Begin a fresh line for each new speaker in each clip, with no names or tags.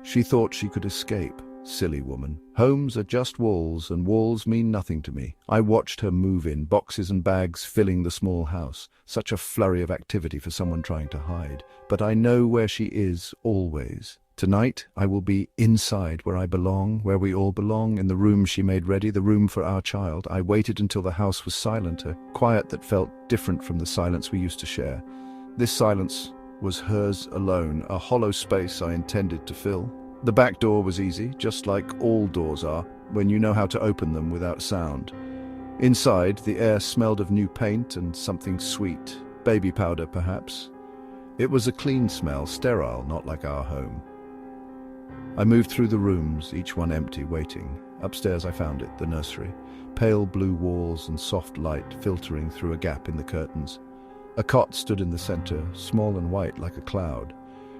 She thought she could escape. Silly woman. Homes are just walls, and walls mean nothing to me. I watched her move in, boxes and bags filling the small house. Such a flurry of activity for someone trying to hide. But I know where she is, always. Tonight, I will be inside, where I belong, where we all belong, in the room she made ready, the room for our child. I waited until the house was silent, a quiet that felt different from the silence we used to share. This silence was hers alone, a hollow space I intended to fill. The back door was easy, just like all doors are, when you know how to open them without sound. Inside, the air smelled of new paint and something sweet, baby powder perhaps. It was a clean smell, sterile, not like our home. I moved through the rooms, each one empty, waiting. Upstairs I found it, the nursery. Pale blue walls and soft light filtering through a gap in the curtains. A cot stood in the center, small and white like a cloud.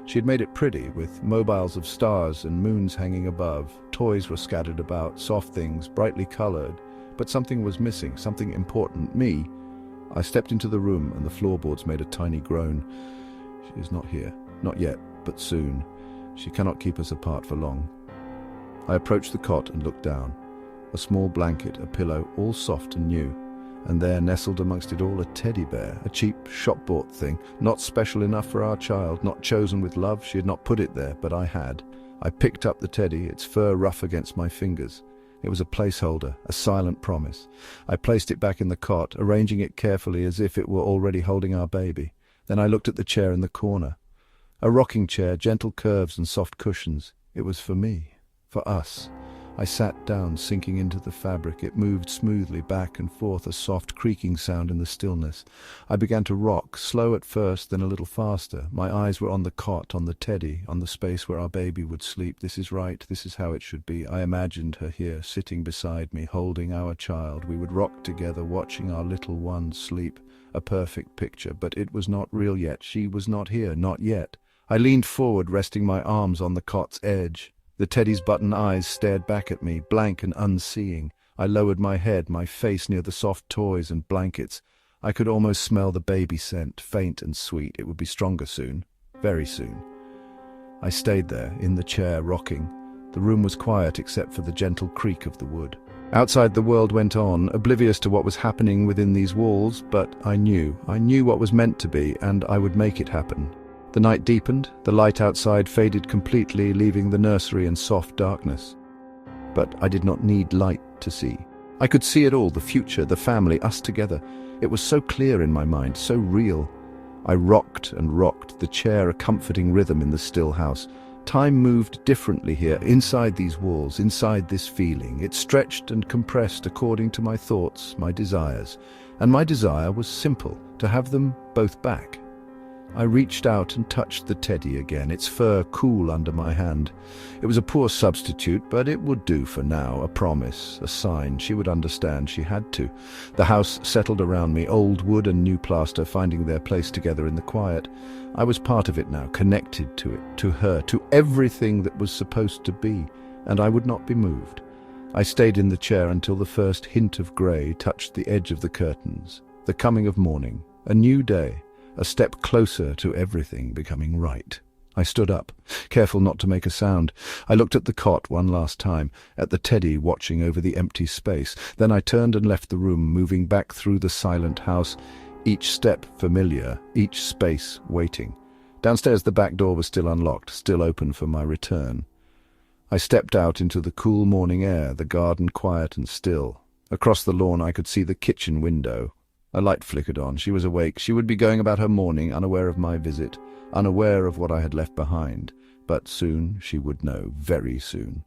She had made it pretty, with mobiles of stars and moons hanging above. Toys were scattered about, soft things, brightly colored. But something was missing, something important, me. I stepped into the room and the floorboards made a tiny groan. She is not here. Not yet, but soon. She cannot keep us apart for long. I approached the cot and looked down. A small blanket, a pillow, all soft and new. And there, nestled amongst it all, a teddy bear, a cheap, shop-bought thing, not special enough for our child, not chosen with love. She had not put it there, but I had. I picked up the teddy, its fur rough against my fingers. It was a placeholder, a silent promise. I placed it back in the cot, arranging it carefully as if it were already holding our baby. Then I looked at the chair in the corner. A rocking chair, gentle curves and soft cushions. It was for me, for us. I sat down, sinking into the fabric. It moved smoothly back and forth, a soft creaking sound in the stillness. I began to rock, slow at first, then a little faster. My eyes were on the cot, on the teddy, on the space where our baby would sleep. This is right, this is how it should be. I imagined her here, sitting beside me, holding our child. We would rock together, watching our little one sleep. A perfect picture, but it was not real yet. She was not here, not yet. I leaned forward, resting my arms on the cot's edge. The teddy's button eyes stared back at me, blank and unseeing. I lowered my head, my face near the soft toys and blankets. I could almost smell the baby scent, faint and sweet. It would be stronger soon, very soon. I stayed there, in the chair, rocking. The room was quiet except for the gentle creak of the wood. Outside the world went on, oblivious to what was happening within these walls, but I knew what was meant to be, and I would make it happen. The night deepened, the light outside faded completely, leaving the nursery in soft darkness. But I did not need light to see. I could see it all, the future, the family, us together. It was so clear in my mind, so real. I rocked and rocked, the chair a comforting rhythm in the still house. Time moved differently here, inside these walls, inside this feeling. It stretched and compressed according to my thoughts, my desires. And my desire was simple, to have them both back. I reached out and touched the teddy again, its fur cool under my hand. It was a poor substitute, but it would do for now, a promise, a sign. She would understand, she had to. The house settled around me, old wood and new plaster finding their place together in the quiet. I was part of it now, connected to it, to her, to everything that was supposed to be, and I would not be moved. I stayed in the chair until the first hint of grey touched the edge of the curtains. The coming of morning, a new day. A step closer to everything becoming right. I stood up, careful not to make a sound. I looked at the cot one last time, at the teddy watching over the empty space. Then I turned and left the room, moving back through the silent house, each step familiar, each space waiting. Downstairs the back door was still unlocked, still open for my return. I stepped out into the cool morning air, the garden quiet and still. Across the lawn I could see the kitchen window. A light flickered on. She was awake. She would be going about her morning, unaware of my visit, unaware of what I had left behind. But soon she would know, very soon.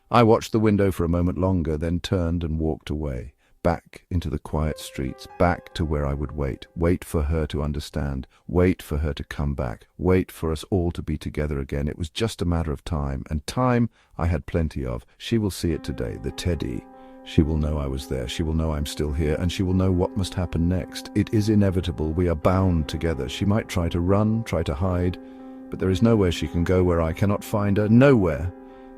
I watched the window for a moment longer, then turned and walked away, back into the quiet streets, back to where I would wait for her to understand, wait for her to come back, wait for us all to be together again. It was just a matter of time, and time I had plenty of. She will see it today, the teddy. She will know I was there, she will know I'm still here, and she will know what must happen next. It is inevitable, we are bound together. She might try to run, try to hide, but there is nowhere she can go where I cannot find her, nowhere.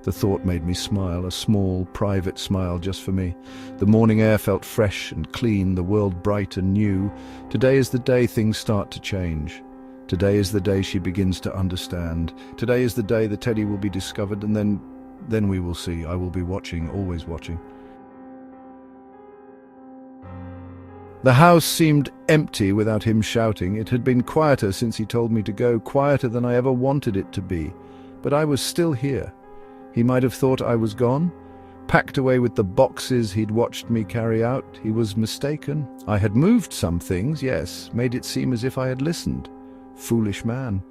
The thought made me smile, a small, private smile just for me. The morning air felt fresh and clean, the world bright and new. Today is the day things start to change. Today is the day she begins to understand. Today is the day the teddy will be discovered, and then we will see. I will be watching, always watching. The house seemed empty without him shouting. It had been quieter since he told me to go, quieter than I ever wanted it to be. But I was still here. He might have thought I was gone, packed away with the boxes he'd watched me carry out. He was mistaken. I had moved some things, yes, made it seem as if I had listened. Foolish man.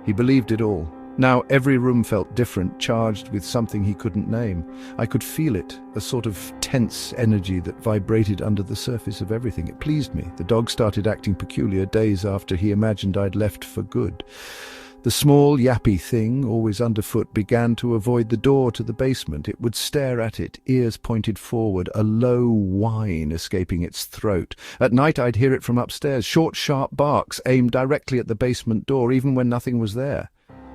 He believed it all. Now every room felt different, charged with something he couldn't name. I could feel it, a sort of tense energy that vibrated under the surface of everything. It pleased me. The dog started acting peculiar days after he imagined I'd left for good. The small, yappy thing, always underfoot, began to avoid the door to the basement. It would stare at it, ears pointed forward, a low whine escaping its throat. At night I'd hear it from upstairs, short, sharp barks aimed directly at the basement door, even when nothing was there.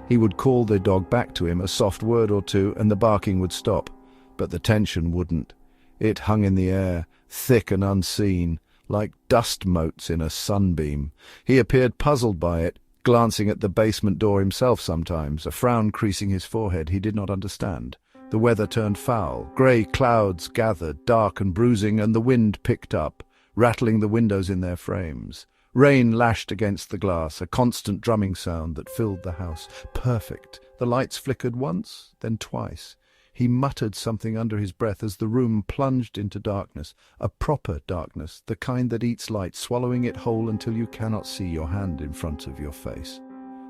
He would call the dog back to him, a soft word or two, and the barking would stop. But the tension wouldn't. It hung in the air, thick and unseen, like dust motes in a sunbeam. He appeared puzzled by it, glancing at the basement door himself sometimes, a frown creasing his forehead he did not understand. The weather turned foul. Grey clouds gathered, dark and bruising, and the wind picked up, rattling the windows in their frames. Rain lashed against the glass, a constant drumming sound that filled the house. Perfect. The lights flickered once, then twice. He muttered something under his breath as the room plunged into darkness, a proper darkness, the kind that eats light, swallowing it whole until you cannot see your hand in front of your face.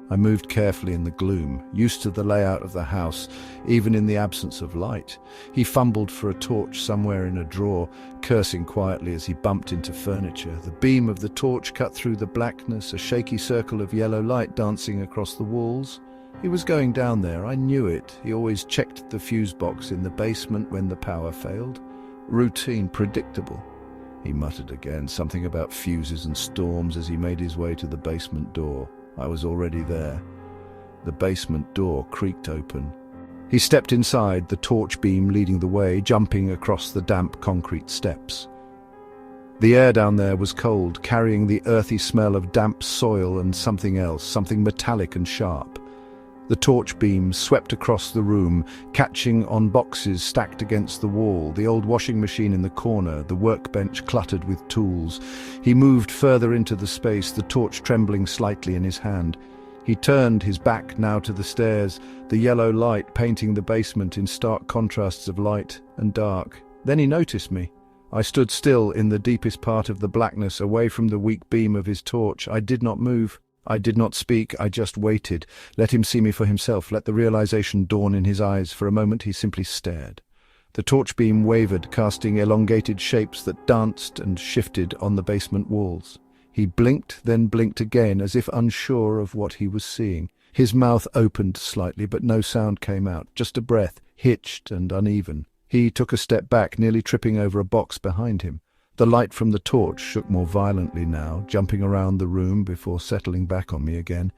I moved carefully in the gloom, used to the layout of the house, even in the absence of light. He fumbled for a torch somewhere in a drawer, cursing quietly as he bumped into furniture. The beam of the torch cut through the blackness, a shaky circle of yellow light dancing across the walls. He was going down there, I knew it. He always checked the fuse box in the basement when the power failed. Routine, predictable. He muttered again, something about fuses and storms as he made his way to the basement door. I was already there. The basement door creaked open. He stepped inside, the torch beam leading the way, jumping across the damp concrete steps. The air down there was cold, carrying the earthy smell of damp soil and something else, something metallic and sharp. The torch beam swept across the room, catching on boxes stacked against the wall, the old washing machine in the corner, the workbench cluttered with tools. He moved further into the space, the torch trembling slightly in his hand. He turned his back now to the stairs, the yellow light painting the basement in stark contrasts of light and dark. Then he noticed me. I stood still in the deepest part of the blackness, away from the weak beam of his torch. I did not move. I did not speak, I just waited. Let him see me for himself, let the realization dawn in his eyes. For a moment he simply stared. The torch beam wavered, casting elongated shapes that danced and shifted on the basement walls. He blinked, then blinked again, as if unsure of what he was seeing. His mouth opened slightly, but no sound came out, just a breath, hitched and uneven. He took a step back, nearly tripping over a box behind him. The light from the torch shook more violently now, jumping around the room before settling back on me again.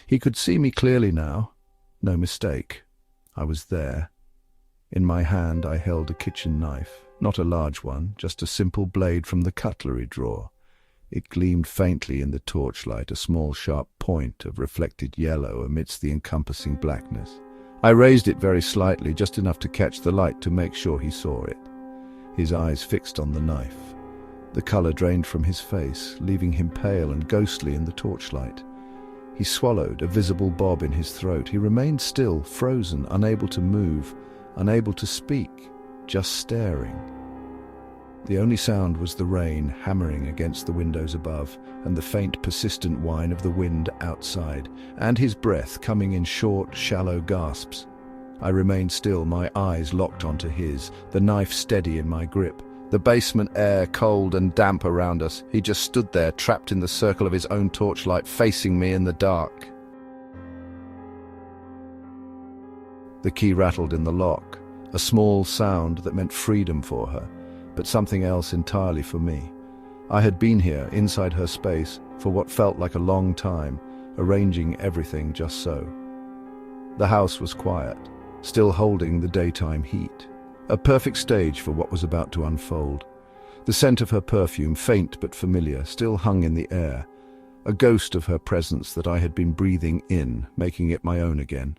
He could see me clearly now. No mistake. I was there. In my hand I held a kitchen knife, not a large one, just a simple blade from the cutlery drawer. It gleamed faintly in the torchlight, a small sharp point of reflected yellow amidst the encompassing blackness. I raised it very slightly, just enough to catch the light to make sure he saw it. His eyes fixed on the knife. The colour drained from his face, leaving him pale and ghostly in the torchlight. He swallowed, a visible bob in his throat. He remained still, frozen, unable to move, unable to speak, just staring. The only sound was the rain hammering against the windows above, and the faint, persistent whine of the wind outside, and his breath coming in short, shallow gasps. I remained still, my eyes locked onto his, the knife steady in my grip. The basement air cold and damp around us. He just stood there, trapped in the circle of his own torchlight, facing me in the dark. The key rattled in the lock, a small sound that meant freedom for her, but something else entirely for me. I had been here, inside her space, for what felt like a long time, arranging everything just so. The house was quiet, still holding the daytime heat. A perfect stage for what was about to unfold. The scent of her perfume, faint but familiar, still hung in the air. a ghost of her presence that I had been breathing in, making it my own again.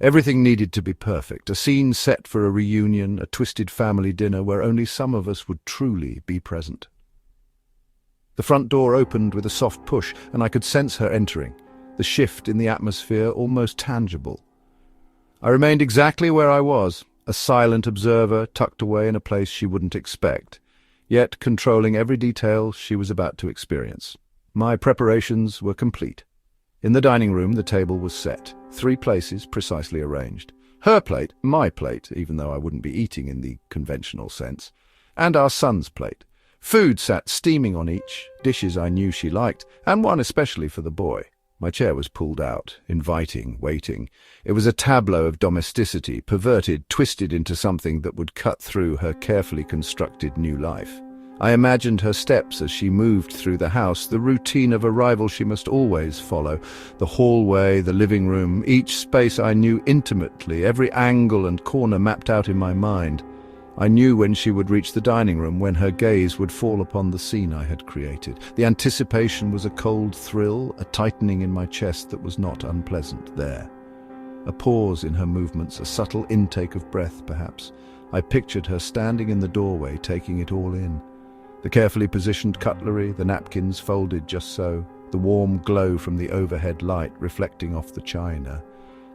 Everything needed to be perfect, a scene set for a reunion, a twisted family dinner where only some of us would truly be present. The front door opened with a soft push, and I could sense her entering, the shift in the atmosphere almost tangible. I remained exactly where I was, a silent observer tucked away in a place she wouldn't expect, yet controlling every detail she was about to experience. My preparations were complete. In the dining room, the table was set, 3 places precisely arranged. Her plate, my plate, even though I wouldn't be eating in the conventional sense, and our son's plate. Food sat steaming on each, dishes I knew she liked, and one especially for the boy. My chair was pulled out, inviting, waiting. It was a tableau of domesticity, perverted, twisted into something that would cut through her carefully constructed new life. I imagined her steps as she moved through the house, the routine of arrival she must always follow. The hallway, the living room, each space I knew intimately, every angle and corner mapped out in my mind. I knew when she would reach the dining room, when her gaze would fall upon the scene I had created. The anticipation was a cold thrill, a tightening in my chest that was not unpleasant there. A pause in her movements, a subtle intake of breath, perhaps. I pictured her standing in the doorway, taking it all in. The carefully positioned cutlery, the napkins folded just so, the warm glow from the overhead light reflecting off the china,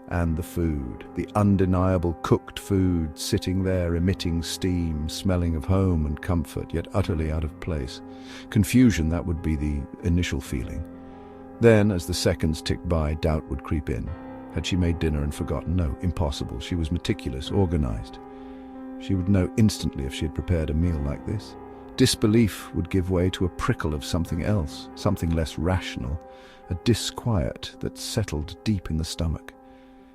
and the food, the undeniable cooked food sitting there emitting steam, smelling of home and comfort, yet utterly out of place. Confusion, that would be the initial feeling. Then, as the seconds ticked by, doubt would creep in. Had she made dinner and forgotten? No, impossible. She was meticulous, organized. She would know instantly if she had prepared a meal like this. Disbelief would give way to a prickle of something else, something less rational, a disquiet that settled deep in the stomach.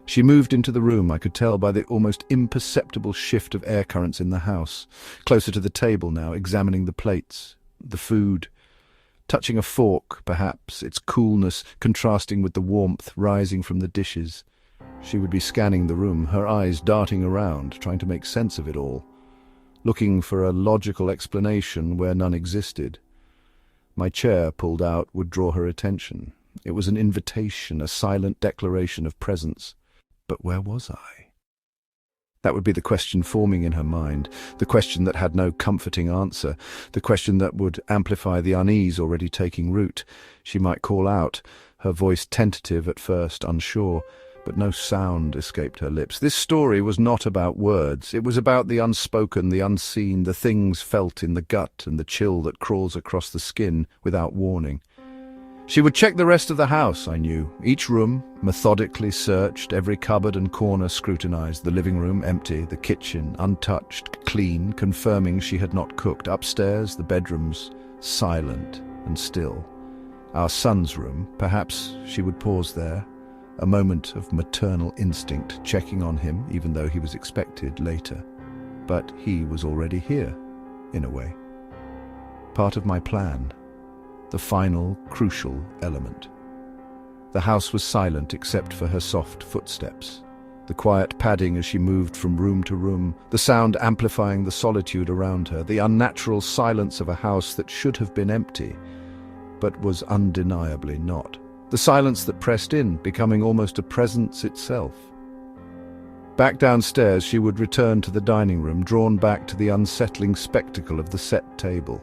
She moved into the room, I could tell by the almost imperceptible shift of air currents in the house, closer to the table now, examining the plates, the food, touching a fork, perhaps, its coolness contrasting with the warmth rising from the dishes. She would be scanning the room, her eyes darting around, trying to make sense of it all, looking for a logical explanation where none existed. My chair, pulled out, would draw her attention. It was an invitation, a silent declaration of presence. But where was I? That would be the question forming in her mind, the question that had no comforting answer, the question that would amplify the unease already taking root. She might call out, her voice tentative at first, unsure, but no sound escaped her lips. This story was not about words. It was about the unspoken, the unseen, the things felt in the gut and the chill that crawls across the skin without warning. She would check the rest of the house, I knew. Each room, methodically searched, every cupboard and corner scrutinized, the living room empty, the kitchen untouched, clean, confirming she had not cooked. Upstairs, the bedrooms silent and still. Our son's room, perhaps she would pause there, a moment of maternal instinct, checking on him, even though he was expected later. But he was already here, in a way. Part of my plan. The final, crucial element. The house was silent except for her soft footsteps, the quiet padding as she moved from room to room, the sound amplifying the solitude around her, the unnatural silence of a house that should have been empty, but was undeniably not. The silence that pressed in, becoming almost a presence itself. Back downstairs, she would return to the dining room, drawn back to the unsettling spectacle of the set table.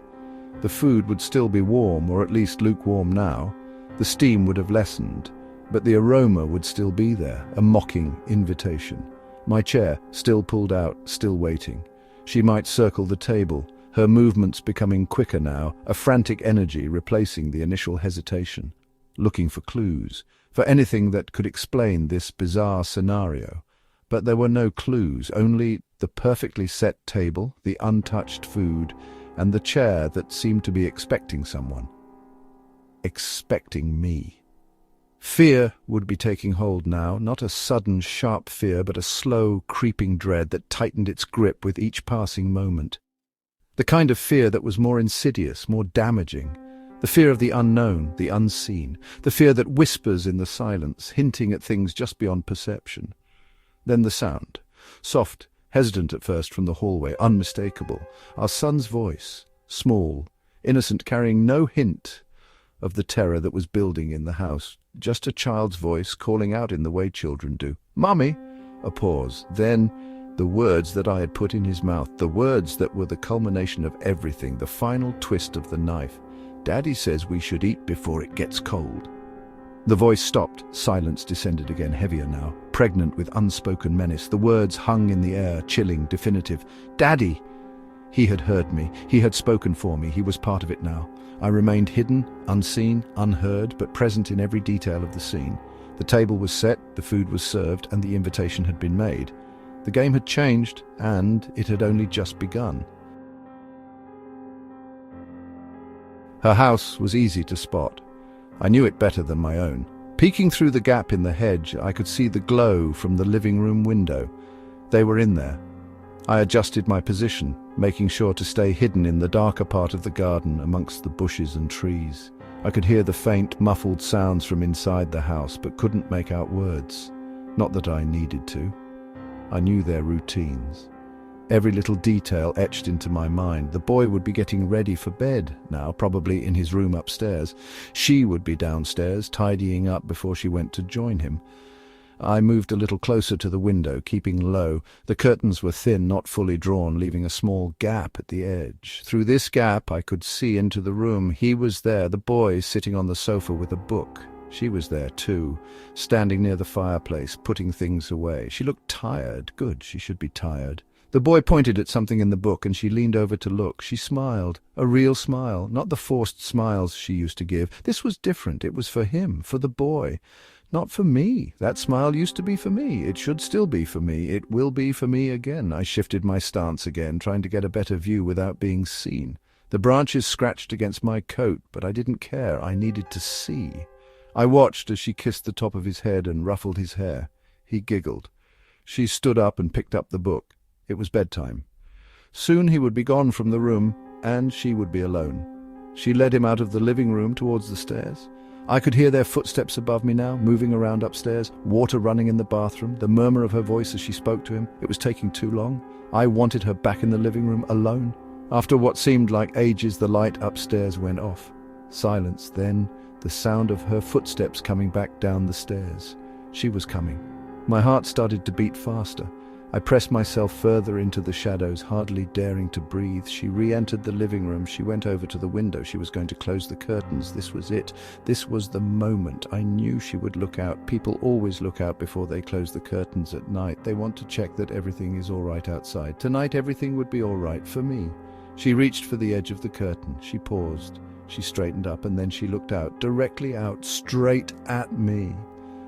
The food would still be warm, or at least lukewarm now. The steam would have lessened, but the aroma would still be there, a mocking invitation. My chair, still pulled out, still waiting. She might circle the table, her movements becoming quicker now, a frantic energy replacing the initial hesitation, looking for clues, for anything that could explain this bizarre scenario. But there were no clues, only the perfectly set table, the untouched food, and the chair that seemed to be expecting someone. Expecting me. Fear would be taking hold now, not a sudden, sharp fear, but a slow, creeping dread that tightened its grip with each passing moment. The kind of fear that was more insidious, more damaging. The fear of the unknown, the unseen. The fear that whispers in the silence, hinting at things just beyond perception. Then the sound. Soft, hesitant at first from the hallway, unmistakable. Our son's voice, small, innocent, carrying no hint of the terror that was building in the house. Just a child's voice calling out in the way children do. "Mummy!" A pause. Then the words that I had put in his mouth, the words that were the culmination of everything, the final twist of the knife. "Daddy says we should eat before it gets cold." The voice stopped. Silence descended again, heavier now, pregnant with unspoken menace. The words hung in the air, chilling, definitive. "Daddy!" He had heard me. He had spoken for me. He was part of it now. I remained hidden, unseen, unheard, but present in every detail of the scene. The table was set, the food was served, and the invitation had been made. The game had changed, and it had only just begun. Her house was easy to spot. I knew it better than my own. Peeking through the gap in the hedge, I could see the glow from the living room window. They were in there. I adjusted my position, making sure to stay hidden in the darker part of the garden amongst the bushes and trees. I could hear the faint, muffled sounds from inside the house, but couldn't make out words. Not that I needed to. I knew their routines. Every little detail etched into my mind. The boy would be getting ready for bed now, probably in his room upstairs. She would be downstairs, tidying up before she went to join him. I moved a little closer to the window, keeping low. The curtains were thin, not fully drawn, leaving a small gap at the edge. Through this gap I could see into the room. He was there, the boy sitting on the sofa with a book. She was there too, standing near the fireplace, putting things away. She looked tired. Good, she should be tired. The boy pointed at something in the book, and she leaned over to look. She smiled, a real smile, not the forced smiles she used to give. This was different. It was for him, for the boy. Not for me. That smile used to be for me. It should still be for me. It will be for me again. I shifted my stance again, trying to get a better view without being seen. The branches scratched against my coat, but I didn't care. I needed to see. I watched as she kissed the top of his head and ruffled his hair. He giggled. She stood up and picked up the book. It was bedtime. Soon he would be gone from the room, and she would be alone. She led him out of the living room towards the stairs. I could hear their footsteps above me now, moving around upstairs, water running in the bathroom, the murmur of her voice as she spoke to him. It was taking too long. I wanted her back in the living room, alone. After what seemed like ages, the light upstairs went off. Silence, then the sound of her footsteps coming back down the stairs. She was coming. My heart started to beat faster. I pressed myself further into the shadows, hardly daring to breathe. She re-entered the living room. She went over to the window. She was going to close the curtains. This was it. This was the moment. I knew she would look out. People always look out before they close the curtains at night. They want to check that everything is all right outside. Tonight everything would be all right for me. She reached for the edge of the curtain. She paused. She straightened up, and then she looked out, directly out, straight at me.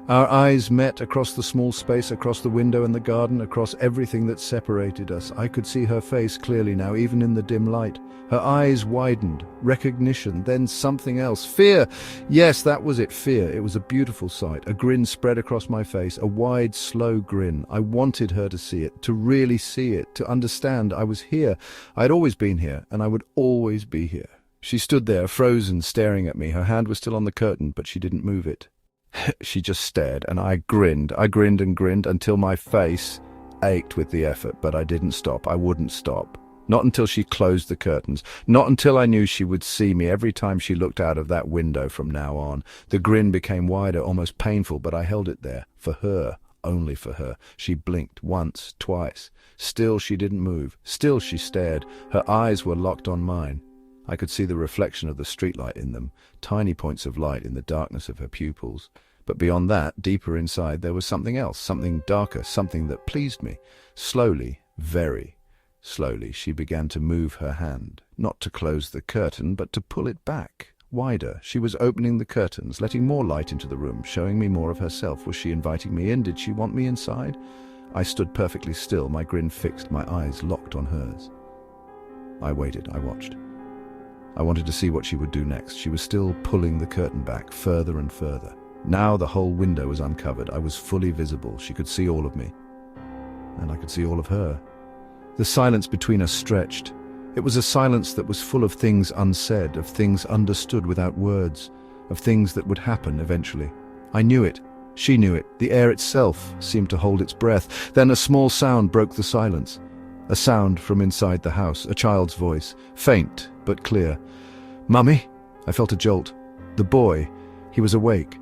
Our eyes met across the small space, across the window and the garden, across everything that separated us. I could see her face clearly now, even in the dim light. Her eyes widened. Recognition, then something else. Fear! Yes, that was it, fear. It was a beautiful sight. A grin spread across my face, a wide, slow grin. I wanted her to see it, to really see it, to understand I was here. I had always been here, and I would always be here. She stood there, frozen, staring at me. Her hand was still on the curtain, but she didn't move it. She just stared, and I grinned. I grinned and grinned until my face ached with the effort, but I didn't stop. I wouldn't stop. Not until she closed the curtains. Not until I knew she would see me every time she looked out of that window from now on. The grin became wider, almost painful, but I held it there. For her. Only for her. She blinked once, twice. Still she didn't move. Still she stared. Her eyes were locked on mine. I could see the reflection of the streetlight in them, tiny points of light in the darkness of her pupils. But beyond that, deeper inside, there was something else, something darker, something that pleased me. Slowly, very slowly, she began to move her hand, not to close the curtain, but to pull it back, wider. She was opening the curtains, letting more light into the room, showing me more of herself. Was she inviting me in? Did she want me inside? I stood perfectly still, my grin fixed, my eyes locked on hers. I waited, I watched. I wanted to see what she would do next. She was still pulling the curtain back, further and further. Now the whole window was uncovered. I was fully visible. She could see all of me. And I could see all of her. The silence between us stretched. It was a silence that was full of things unsaid, of things understood without words, of things that would happen eventually. I knew it. She knew it. The air itself seemed to hold its breath. Then a small sound broke the silence. A sound from inside the house, a child's voice, faint but clear. "Mummy?" I felt a jolt. The boy, he was awake.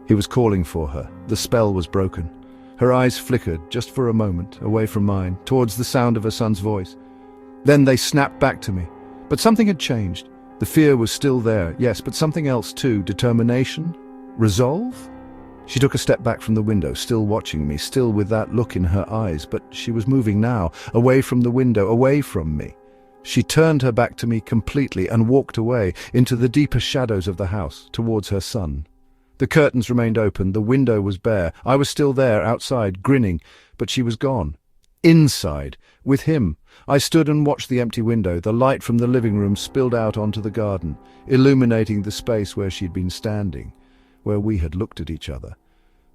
He was calling for her. The spell was broken. Her eyes flickered, just for a moment, away from mine, towards the sound of her son's voice. Then they snapped back to me. But something had changed. The fear was still there, yes, but something else too. Determination? Resolve? She took a step back from the window, still watching me, still with that look in her eyes, but she was moving now, away from the window, away from me. She turned her back to me completely and walked away, into the deeper shadows of the house, towards her son. The curtains remained open, the window was bare. I was still there, outside, grinning, but she was gone. Inside, with him. I stood and watched the empty window. The light from the living room spilled out onto the garden, illuminating the space where she'd been standing, where we had looked at each other.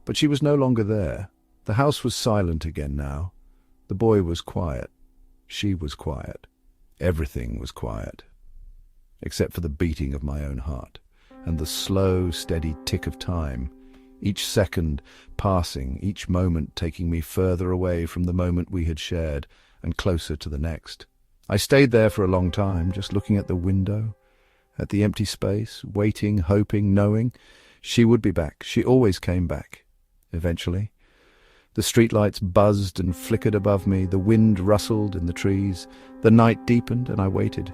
But she was no longer there. The house was silent again now. The boy was quiet. She was quiet. Everything was quiet, except for the beating of my own heart, and the slow, steady tick of time, each second passing, each moment taking me further away from the moment we had shared, and closer to the next. I stayed there for a long time, just looking at the window, at the empty space, waiting, hoping, knowing she would be back. She always came back, eventually. The streetlights buzzed and flickered above me, the wind rustled in the trees, the night deepened, and I waited.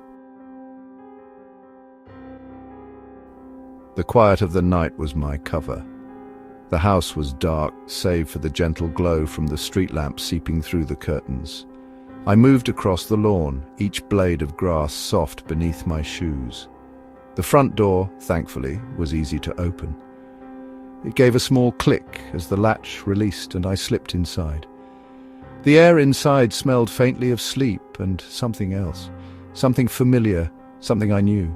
The quiet of the night was my cover. The house was dark, save for the gentle glow from the street lamp seeping through the curtains. I moved across the lawn, each blade of grass soft beneath my shoes. The front door, thankfully, was easy to open. It gave a small click as the latch released and I slipped inside. The air inside smelled faintly of sleep and something else, something familiar, something I knew.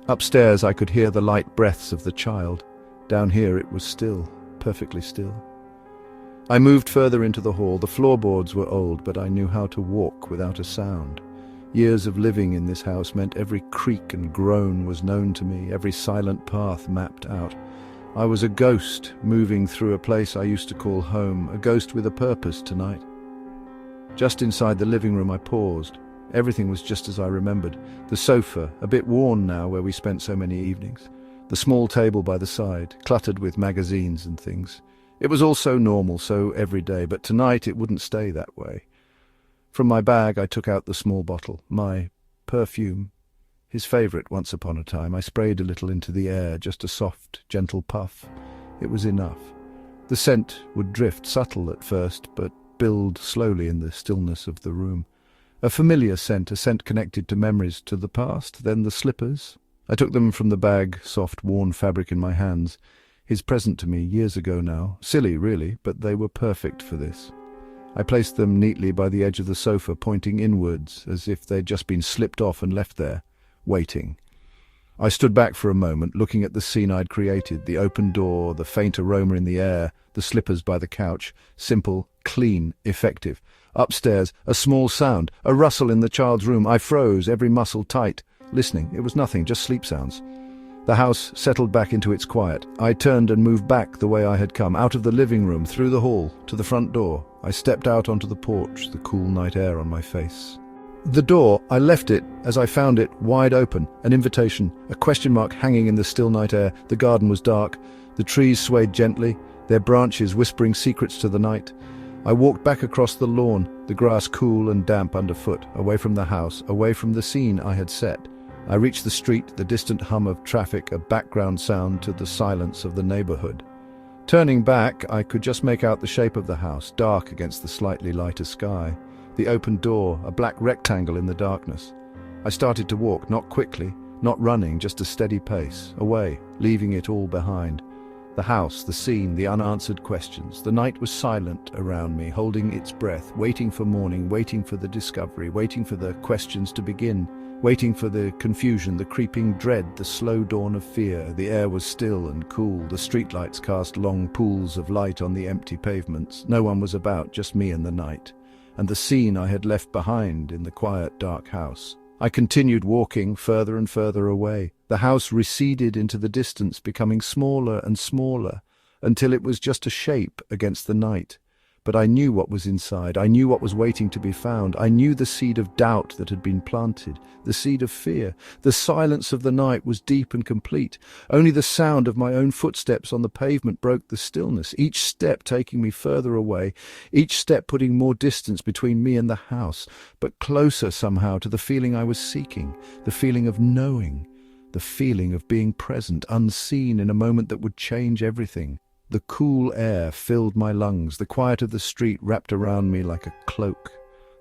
Upstairs I could hear the light breaths of the child. Down here it was still, perfectly still. I moved further into the hall. The floorboards were old, but I knew how to walk without a sound. Years of living in this house meant every creak and groan was known to me, every silent path mapped out. I was a ghost moving through a place I used to call home, a ghost with a purpose tonight. Just inside the living room I paused. Everything was just as I remembered. The sofa, a bit worn now where we spent so many evenings. The small table by the side, cluttered with magazines and things. It was all so normal, so everyday, but tonight it wouldn't stay that way. From my bag I took out the small bottle, my perfume. His favourite once upon a time. I sprayed a little into the air, just a soft, gentle puff. It was enough. The scent would drift, subtle at first, but build slowly in the stillness of the room. A familiar scent, a scent connected to memories, to the past, then the slippers. I took them from the bag, soft, worn fabric in my hands. His present to me, years ago now. Silly, really, but they were perfect for this. I placed them neatly by the edge of the sofa, pointing inwards, as if they'd just been slipped off and left there, waiting. I stood back for a moment, looking at the scene I'd created, the open door, the faint aroma in the air, the slippers by the couch, simple, clean, effective. Upstairs, a small sound, a rustle in the child's room. I froze, every muscle tight, listening. It was nothing, just sleep sounds. The house settled back into its quiet. I turned and moved back the way I had come, out of the living room, through the hall, to the front door. I stepped out onto the porch, the cool night air on my face. The door, I left it, as I found it, wide open, an invitation, a question mark hanging in the still night air. The garden was dark. The trees swayed gently, their branches whispering secrets to the night. I walked back across the lawn, the grass cool and damp underfoot, away from the house, away from the scene I had set. I reached the street, the distant hum of traffic, a background sound to the silence of the neighborhood. Turning back, I could just make out the shape of the house, dark against the slightly lighter sky. The open door, a black rectangle in the darkness. I started to walk, not quickly, not running, just a steady pace, away, leaving it all behind. The house, the scene, the unanswered questions. The night was silent around me, holding its breath, waiting for morning, waiting for the discovery, waiting for the questions to begin, waiting for the confusion, the creeping dread, the slow dawn of fear. The air was still and cool. The streetlights cast long pools of light on the empty pavements. No one was about, just me and the night, and the scene I had left behind in the quiet, dark house. I continued walking further and further away. The house receded into the distance, becoming smaller and smaller, until it was just a shape against the night. But I knew what was inside. I knew what was waiting to be found. I knew the seed of doubt that had been planted, the seed of fear. The silence of the night was deep and complete. Only the sound of my own footsteps on the pavement broke the stillness, each step taking me further away, each step putting more distance between me and the house, but closer somehow to the feeling I was seeking, the feeling of knowing, the feeling of being present, unseen in a moment that would change everything. The cool air filled my lungs, the quiet of the street wrapped around me like a cloak.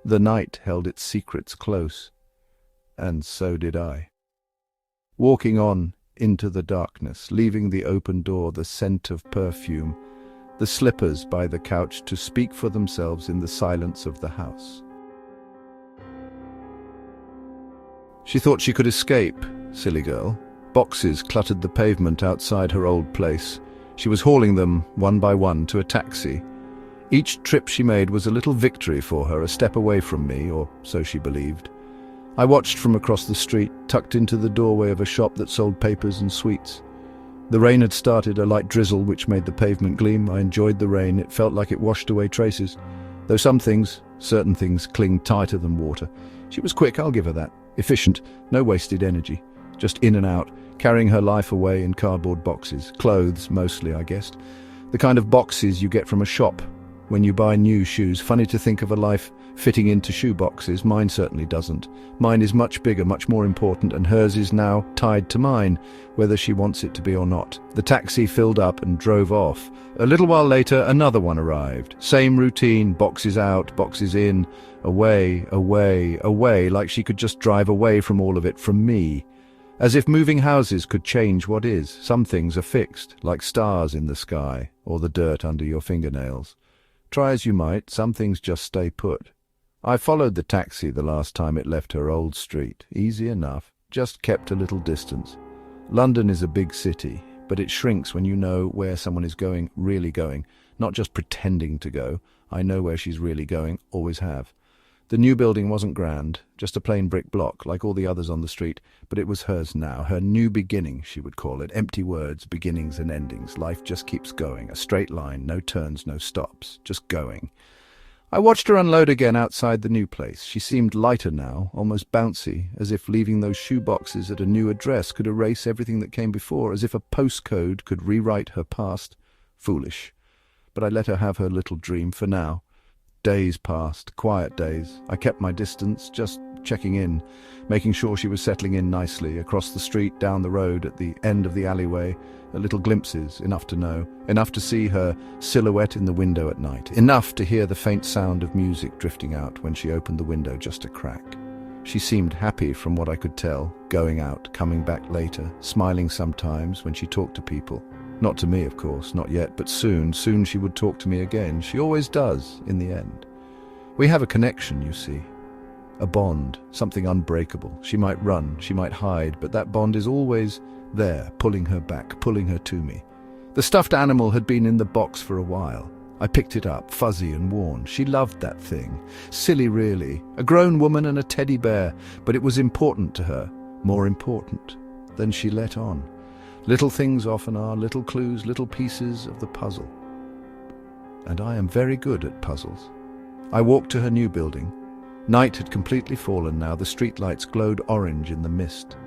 The night held its secrets close, and so did I. Walking on into the darkness, leaving the open door, the scent of perfume, the slippers by the couch to speak for themselves in the silence of the house. She thought she could escape, silly girl. Boxes cluttered the pavement outside her old place. She was hauling them, one by one, to a taxi. Each trip she made was a little victory for her, a step away from me, or so she believed. I watched from across the street, tucked into the doorway of a shop that sold papers and sweets. The rain had started, a light drizzle which made the pavement gleam. I enjoyed the rain. It felt like it washed away traces. Though certain things, cling tighter than water. She was quick, I'll give her that. Efficient, no wasted energy. Just in and out, carrying her life away in cardboard boxes. Clothes, mostly, I guessed. The kind of boxes you get from a shop when you buy new shoes. Funny to think of a life fitting into shoe boxes. Mine certainly doesn't. Mine is much bigger, much more important, and hers is now tied to mine, whether she wants it to be or not. The taxi filled up and drove off. A little while later, another one arrived. Same routine, boxes out, boxes in, away, away, away, like she could just drive away from all of it, from me. As if moving houses could change what is. Some things are fixed, like stars in the sky, or the dirt under your fingernails. Try as you might, some things just stay put. I followed the taxi the last time it left her old street. Easy enough, just kept a little distance. London is a big city, but it shrinks when you know where someone is going, really going, not just pretending to go. I know where she's really going, always have. The new building wasn't grand, just a plain brick block, like all the others on the street, but it was hers now, her new beginning, she would call it. Empty words, beginnings and endings. Life just keeps going, a straight line, no turns, no stops, just going. I watched her unload again outside the new place. She seemed lighter now, almost bouncy, as if leaving those shoe boxes at a new address could erase everything that came before, as if a postcode could rewrite her past. Foolish. But I let her have her little dream for now. Days passed, quiet days. I kept my distance, just checking in, making sure she was settling in nicely. Across the street, down the road, at the end of the alleyway, little glimpses, enough to know, enough to see her silhouette in the window at night, enough to hear the faint sound of music drifting out when she opened the window just a crack. She seemed happy from what I could tell, going out, coming back later, smiling sometimes when she talked to people. Not to me, of course, not yet, but soon she would talk to me again. She always does, in the end. We have a connection, you see. A bond, something unbreakable. She might run, she might hide, but that bond is always there, pulling her back, pulling her to me. The stuffed animal had been in the box for a while. I picked it up, fuzzy and worn. She loved that thing. Silly, really. A grown woman and a teddy bear, but it was important to her. More important than she let on. Little things often are, little clues, little pieces of the puzzle. And I am very good at puzzles. I walked to her new building. Night had completely fallen now. The streetlights glowed orange in the mist.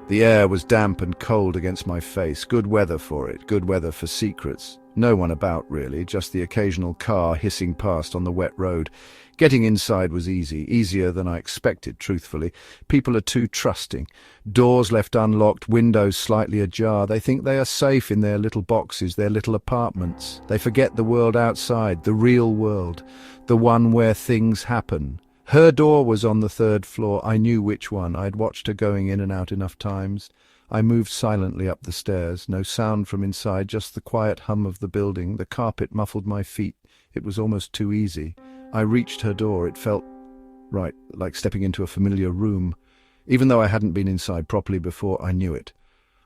The air was damp and cold against my face. Good weather for it, good weather for secrets. No one about, really, just the occasional car hissing past on the wet road. Getting inside was easy, easier than I expected, truthfully. People are too trusting. Doors left unlocked, windows slightly ajar. They think they are safe in their little boxes, their little apartments. They forget the world outside, the real world, the one where things happen. Her door was on the 3rd floor. I knew which one. I had watched her going in and out enough times. I moved silently up the stairs. No sound from inside, just the quiet hum of the building. The carpet muffled my feet. It was almost too easy. I reached her door. It felt right, like stepping into a familiar room. Even though I hadn't been inside properly before, I knew it.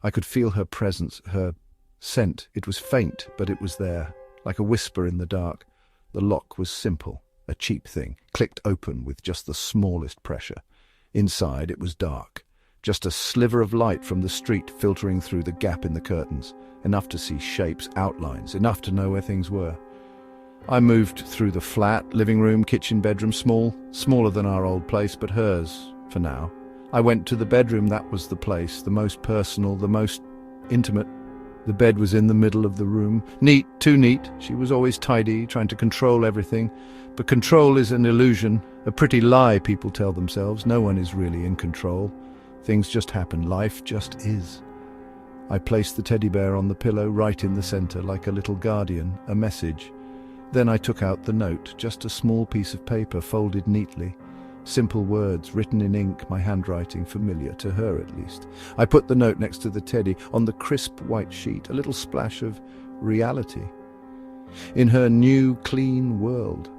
I could feel her presence, her scent. It was faint, but it was there, like a whisper in the dark. The lock was simple, a cheap thing, clicked open with just the smallest pressure. Inside, it was dark. Just a sliver of light from the street filtering through the gap in the curtains. Enough to see shapes, outlines, enough to know where things were. I moved through the flat, living room, kitchen, bedroom, smaller than our old place, but hers, for now. I went to the bedroom. That was the place, the most personal, the most intimate. The bed was in the middle of the room. Neat, too neat. She was always tidy, trying to control everything. But control is an illusion, a pretty lie people tell themselves. No one is really in control. Things just happen. Life just is. I placed the teddy bear on the pillow right in the center, like a little guardian, a message. Then I took out the note, just a small piece of paper folded neatly. Simple words written in ink, my handwriting familiar, to her at least. I put the note next to the teddy, on the crisp white sheet, a little splash of reality. In her new, clean world.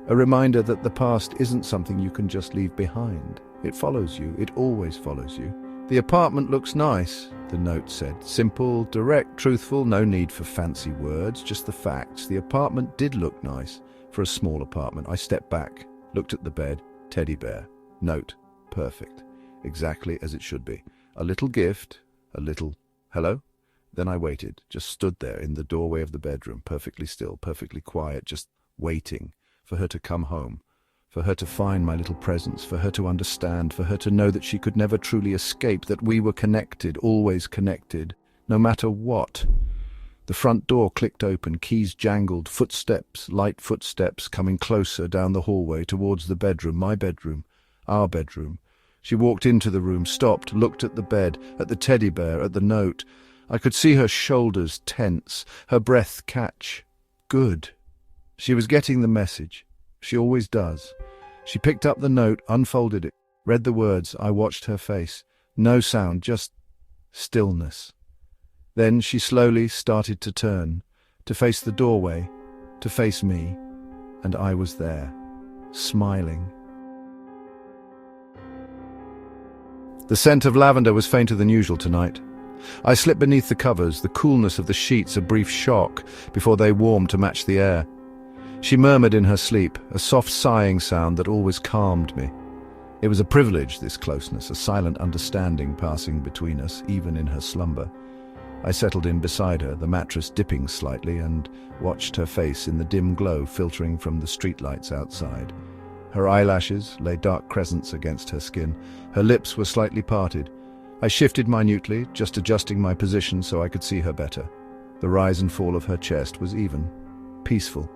A reminder that the past isn't something you can just leave behind. It follows you, it always follows you. The apartment looks nice, the note said. Simple, direct, truthful, no need for fancy words, just the facts. The apartment did look nice for a small apartment. I stepped back, looked at the bed, teddy bear, note, perfect, exactly as it should be. A little gift, a little hello? Then I waited, just stood there in the doorway of the bedroom, perfectly still, perfectly quiet, just waiting for her to come home. For her to find my little presence, for her to understand, for her to know that she could never truly escape, that we were connected, always connected, no matter what. The front door clicked open, keys jangled, footsteps, light footsteps coming closer down the hallway towards the bedroom, my bedroom, our bedroom. She walked into the room, stopped, looked at the bed, at the teddy bear, at the note. I could see her shoulders tense, her breath catch. Good. She was getting the message. She always does. She picked up the note, unfolded it, read the words. I watched her face. No sound, just stillness. Then she slowly started to turn, to face the doorway, to face me, and I was there, smiling. The scent of lavender was fainter than usual tonight. I slipped beneath the covers, the coolness of the sheets a brief shock before they warmed to match the air. She murmured in her sleep, a soft sighing sound that always calmed me. It was a privilege, this closeness, a silent understanding passing between us, even in her slumber. I settled in beside her, the mattress dipping slightly, and watched her face in the dim glow filtering from the streetlights outside. Her eyelashes lay dark crescents against her skin. Her lips were slightly parted. I shifted minutely, just adjusting my position so I could see her better. The rise and fall of her chest was even, peaceful.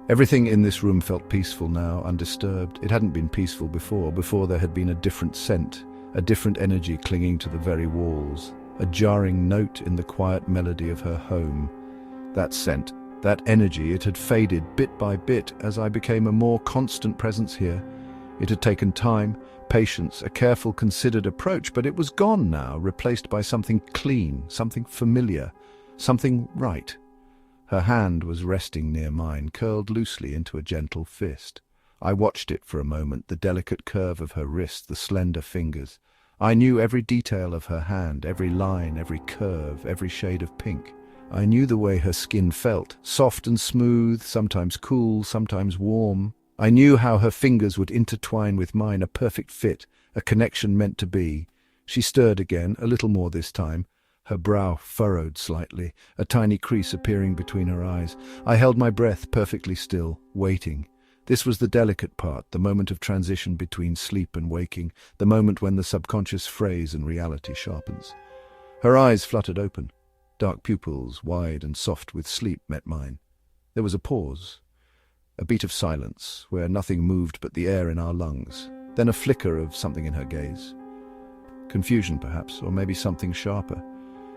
Everything in this room felt peaceful now, undisturbed. It hadn't been peaceful before. Before there had been a different scent, a different energy clinging to the very walls, a jarring note in the quiet melody of her home. That scent, that energy, it had faded bit by bit as I became a more constant presence here. It had taken time, patience, a careful, considered approach, but it was gone now, replaced by something clean, something familiar, something right. Her hand was resting near mine, curled loosely into a gentle fist. I watched it for a moment, the delicate curve of her wrist, the slender fingers. I knew every detail of her hand, every line, every curve, every shade of pink. I knew the way her skin felt, soft and smooth, sometimes cool, sometimes warm. I knew how her fingers would intertwine with mine, a perfect fit, a connection meant to be. She stirred again, a little more this time. Her brow furrowed slightly, a tiny crease appearing between her eyes. I held my breath perfectly still, waiting. This was the delicate part, the moment of transition between sleep and waking, the moment when the subconscious frays and reality sharpens. Her eyes fluttered open. Dark pupils, wide and soft with sleep, met mine. There was a pause, a beat of silence, where nothing moved but the air in our lungs. Then a flicker of something in her gaze. Confusion, perhaps, or maybe something sharper.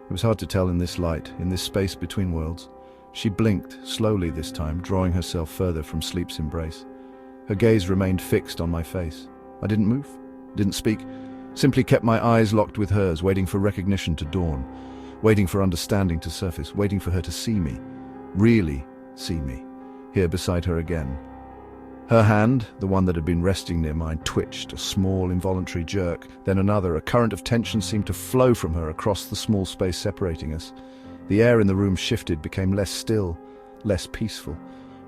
It was hard to tell in this light, in this space between worlds. She blinked, slowly this time, drawing herself further from sleep's embrace. Her gaze remained fixed on my face. I didn't move, didn't speak, simply kept my eyes locked with hers, waiting for recognition to dawn, waiting for understanding to surface, waiting for her to see me, really see me, here beside her again. Her hand, the one that had been resting near mine, twitched, a small, involuntary jerk. Then another. A current of tension seemed to flow from her across the small space separating us. The air in the room shifted, became less still, less peaceful.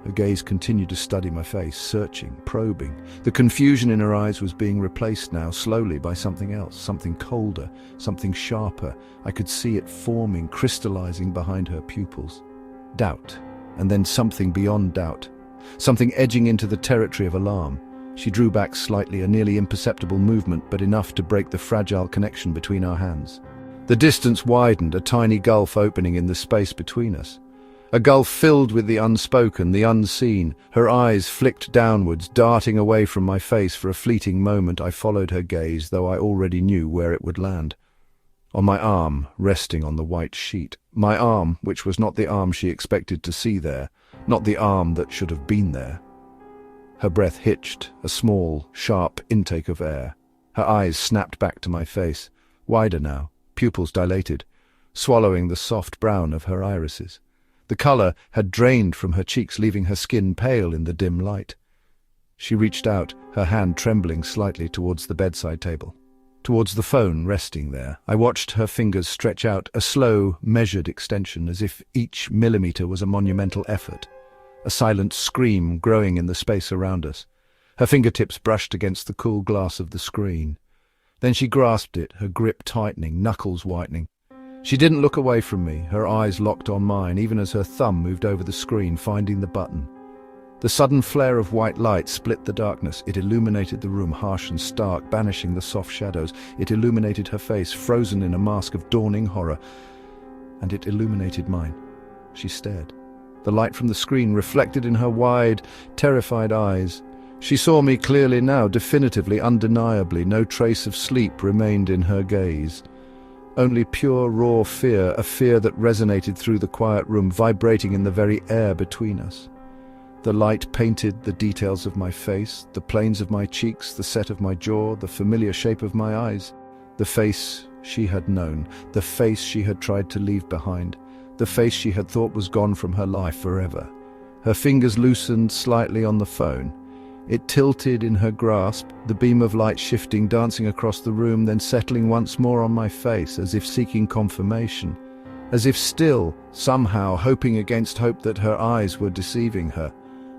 Her gaze continued to study my face, searching, probing. The confusion in her eyes was being replaced now, slowly, by something else, something colder, something sharper. I could see it forming, crystallizing behind her pupils. Doubt. and then something beyond doubt. Something edging into the territory of alarm. She drew back slightly, a nearly imperceptible movement, but enough to break the fragile connection between our hands. The distance widened, a tiny gulf opening in the space between us. A gulf filled with the unspoken, the unseen. Her eyes flicked downwards, darting away from my face. For a fleeting moment I followed her gaze, though I already knew where it would land. On my arm, resting on the white sheet. My arm, which was not the arm she expected to see there, not the arm that should have been there. Her breath hitched, a small, sharp intake of air. Her eyes snapped back to my face, wider now, pupils dilated, swallowing the soft brown of her irises. The colour had drained from her cheeks, leaving her skin pale in the dim light. She reached out, her hand trembling slightly towards the bedside table, towards the phone resting there. I watched her fingers stretch out, a slow, measured extension, as if each millimetre was a monumental effort. A silent scream growing in the space around us. Her fingertips brushed against the cool glass of the screen. Then she grasped it, her grip tightening, knuckles whitening. She didn't look away from me, her eyes locked on mine, even as her thumb moved over the screen, finding the button. The sudden flare of white light split the darkness. It illuminated the room, harsh and stark, banishing the soft shadows. It illuminated her face, frozen in a mask of dawning horror. And it illuminated mine. She stared. The light from the screen reflected in her wide, terrified eyes. She saw me clearly now, definitively, undeniably. No trace of sleep remained in her gaze. Only pure, raw fear, a fear that resonated through the quiet room, vibrating in the very air between us. The light painted the details of my face, the planes of my cheeks, the set of my jaw, the familiar shape of my eyes. The face she had known, the face she had tried to leave behind. The face she had thought was gone from her life forever. Her fingers loosened slightly on the phone. It tilted in her grasp, the beam of light shifting, dancing across the room, then settling once more on my face, as if seeking confirmation. As if still, somehow, hoping against hope that her eyes were deceiving her,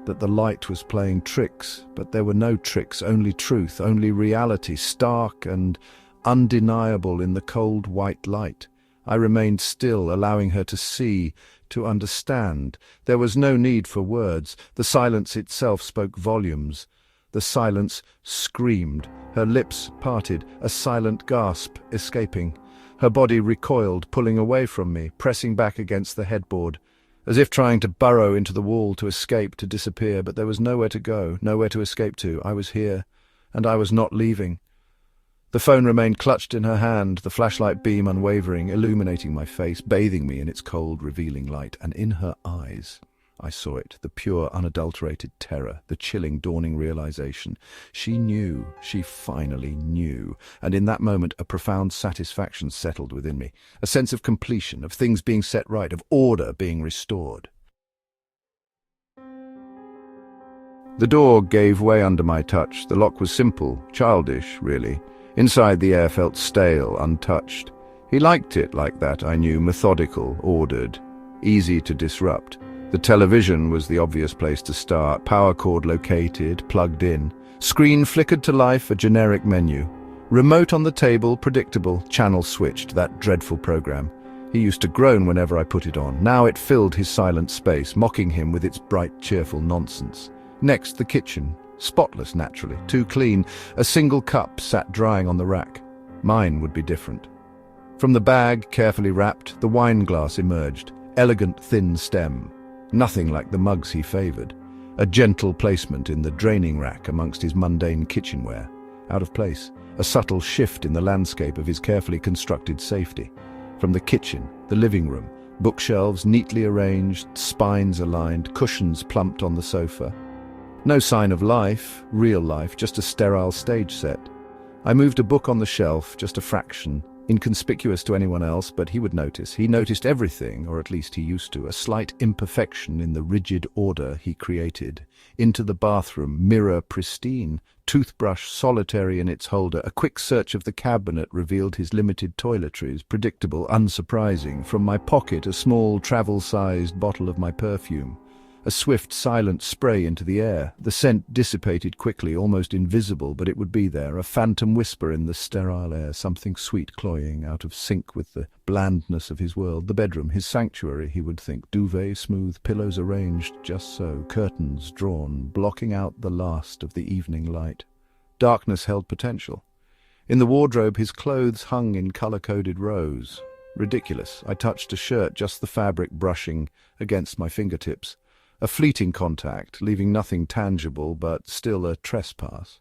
that the light was playing tricks. But there were no tricks, only truth, only reality, stark and undeniable in the cold white light. I remained still, allowing her to see, to understand. There was no need for words. The silence itself spoke volumes. The silence screamed. Her lips parted, a silent gasp escaping. Her body recoiled, pulling away from me, pressing back against the headboard, as if trying to burrow into the wall to escape, to disappear. But there was nowhere to go, nowhere to escape to. I was here, and I was not leaving. The phone remained clutched in her hand, the flashlight beam unwavering, illuminating my face, bathing me in its cold, revealing light. And in her eyes, I saw it, the pure, unadulterated terror, the chilling, dawning realization. She knew, she finally knew. And in that moment, a profound satisfaction settled within me, a sense of completion, of things being set right, of order being restored. The door gave way under my touch. The lock was simple, childish, really. Inside, the air felt stale, untouched. He liked it like that, I knew, methodical, ordered, easy to disrupt. The television was the obvious place to start, power cord located, plugged in. Screen flickered to life, a generic menu. Remote on the table, predictable, channel switched, that dreadful program. He used to groan whenever I put it on. Now it filled his silent space, mocking him with its bright, cheerful nonsense. Next, the kitchen. Spotless, naturally, too clean. A single cup sat drying on the rack. Mine would be different. From the bag, carefully wrapped, the wine glass emerged. Elegant, thin stem. Nothing like the mugs he favoured. A gentle placement in the draining rack amongst his mundane kitchenware. Out of place. A subtle shift in the landscape of his carefully constructed safety. From the kitchen, the living room. Bookshelves neatly arranged, spines aligned, cushions plumped on the sofa. No sign of life, real life, just a sterile stage set. I moved a book on the shelf, just a fraction, inconspicuous to anyone else, but he would notice. He noticed everything, or at least he used to, a slight imperfection in the rigid order he created. Into the bathroom, mirror pristine, toothbrush solitary in its holder. A quick search of the cabinet revealed his limited toiletries, predictable, unsurprising. From my pocket, a small, travel-sized bottle of my perfume. A swift, silent spray into the air. The scent dissipated quickly, almost invisible, but it would be there, a phantom whisper in the sterile air, something sweet cloying, out of sync with the blandness of his world. The bedroom, his sanctuary, he would think. Duvet smooth, pillows arranged just so, curtains drawn, blocking out the last of the evening light. Darkness held potential. In the wardrobe, his clothes hung in color-coded rows. Ridiculous. I touched a shirt, just the fabric brushing against my fingertips. A fleeting contact, leaving nothing tangible, but still a trespass.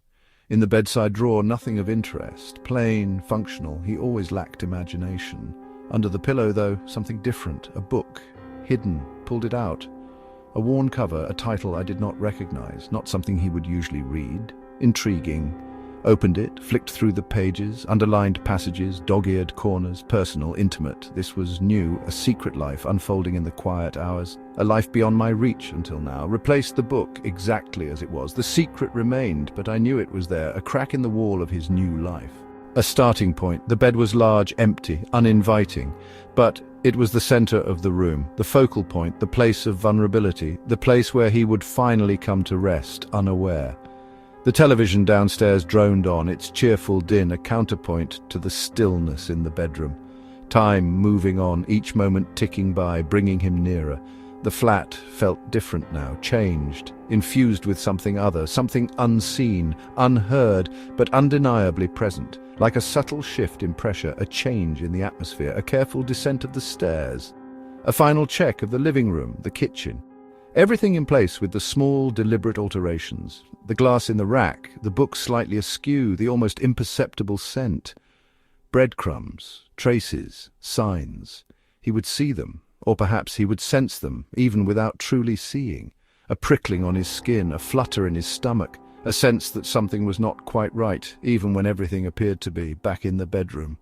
In the bedside drawer, nothing of interest. Plain, functional. He always lacked imagination. Under the pillow, though, something different. A book. Hidden. Pulled it out. A worn cover, a title I did not recognize. Not something he would usually read. Intriguing. Opened it, flicked through the pages, underlined passages, dog-eared corners, personal, intimate. This was new, a secret life unfolding in the quiet hours, a life beyond my reach until now. Replaced the book exactly as it was. The secret remained, but I knew it was there, a crack in the wall of his new life. A starting point. The bed was large, empty, uninviting, but it was the center of the room, the focal point, the place of vulnerability, the place where he would finally come to rest, unaware. The television downstairs droned on, its cheerful din a counterpoint to the stillness in the bedroom. Time moving on, each moment ticking by, bringing him nearer. The flat felt different now, changed, infused with something other, something unseen, unheard, but undeniably present. Like a subtle shift in pressure, a change in the atmosphere, a careful descent of the stairs. A final check of the living room, the kitchen. Everything in place with the small, deliberate alterations. The glass in the rack, the book slightly askew, the almost imperceptible scent. Breadcrumbs, traces, signs. He would see them, or perhaps he would sense them, even without truly seeing. A prickling on his skin, a flutter in his stomach, a sense that something was not quite right, even when everything appeared to be, back in the bedroom.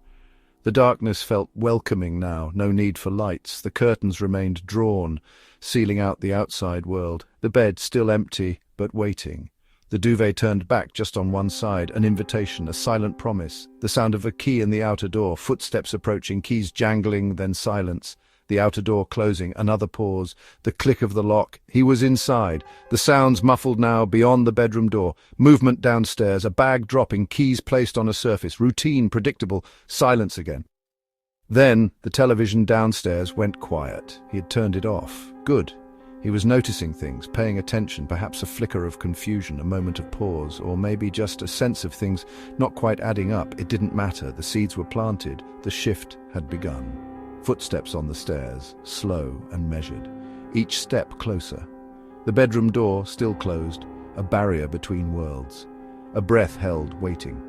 The darkness felt welcoming now, no need for lights. The curtains remained drawn, sealing out the outside world. The bed still empty, but waiting. The duvet turned back just on one side, an invitation, a silent promise. The sound of a key in the outer door, footsteps approaching, keys jangling, then silence. The outer door closing, another pause, the click of the lock. He was inside. The sounds muffled now beyond the bedroom door. Movement downstairs, a bag dropping, keys placed on a surface. Routine, predictable, silence again. Then the television downstairs went quiet. He had turned it off. Good. He was noticing things, paying attention, perhaps a flicker of confusion, a moment of pause, or maybe just a sense of things not quite adding up. It didn't matter. The seeds were planted. The shift had begun. Footsteps on the stairs, slow and measured, each step closer. The bedroom door still closed, a barrier between worlds. A breath held, waiting.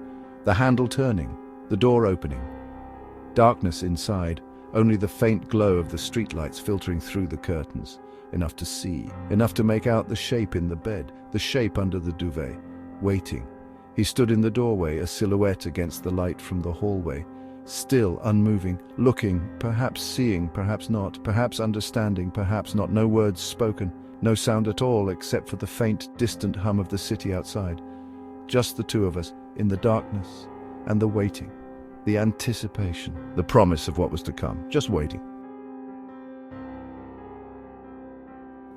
The handle turning, the door opening. Darkness inside, only the faint glow of the streetlights filtering through the curtains. Enough to see, enough to make out the shape in the bed, the shape under the duvet. Waiting. He stood in the doorway, a silhouette against the light from the hallway. Still unmoving, looking, perhaps seeing, perhaps not, perhaps understanding, perhaps not. No words spoken, no sound at all except for the faint, distant hum of the city outside. Just the two of us, in the darkness and the waiting, the anticipation, the promise of what was to come, just waiting.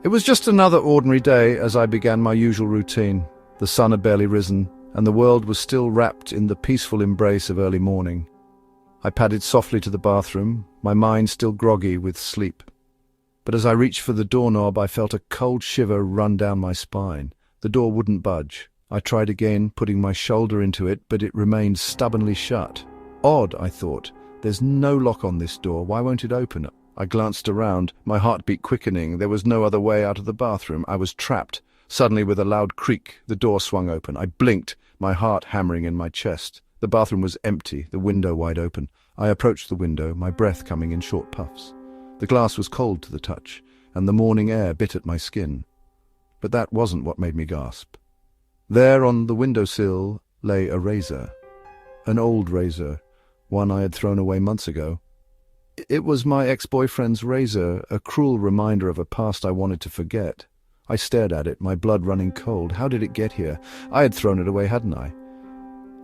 It was just another ordinary day as I began my usual routine. The sun had barely risen, and the world was still wrapped in the peaceful embrace of early morning. I padded softly to the bathroom, my mind still groggy with sleep. But as I reached for the doorknob, I felt a cold shiver run down my spine. The door wouldn't budge. I tried again, putting my shoulder into it, but it remained stubbornly shut. Odd, I thought. There's no lock on this door. Why won't it open? I glanced around, my heartbeat quickening. There was no other way out of the bathroom. I was trapped. Suddenly, with a loud creak, the door swung open. I blinked, my heart hammering in my chest. The bathroom was empty, the window wide open. I approached the window, my breath coming in short puffs. The glass was cold to the touch, and the morning air bit at my skin. But that wasn't what made me gasp. There on the windowsill lay a razor. An old razor, one I had thrown away months ago. It was my ex-boyfriend's razor, a cruel reminder of a past I wanted to forget. I stared at it, my blood running cold. How did it get here? I had thrown it away, hadn't I?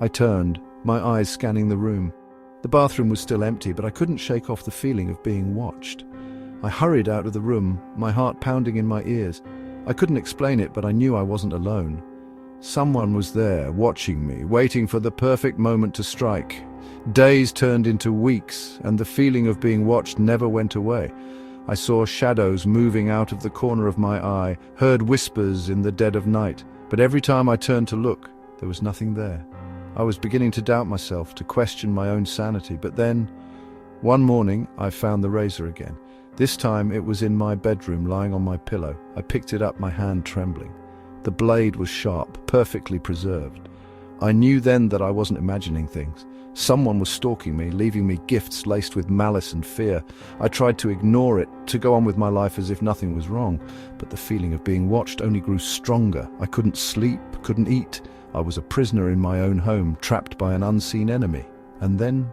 I turned, my eyes scanning the room. The bathroom was still empty, but I couldn't shake off the feeling of being watched. I hurried out of the room, my heart pounding in my ears. I couldn't explain it, but I knew I wasn't alone. Someone was there, watching me, waiting for the perfect moment to strike. Days turned into weeks, and the feeling of being watched never went away. I saw shadows moving out of the corner of my eye, heard whispers in the dead of night, but every time I turned to look, there was nothing there. I was beginning to doubt myself, to question my own sanity, but then, one morning, I found the razor again. This time it was in my bedroom, lying on my pillow. I picked it up, my hand trembling. The blade was sharp, perfectly preserved. I knew then that I wasn't imagining things. Someone was stalking me, leaving me gifts laced with malice and fear. I tried to ignore it, to go on with my life as if nothing was wrong, but the feeling of being watched only grew stronger. I couldn't sleep, couldn't eat. I was a prisoner in my own home, trapped by an unseen enemy. And then,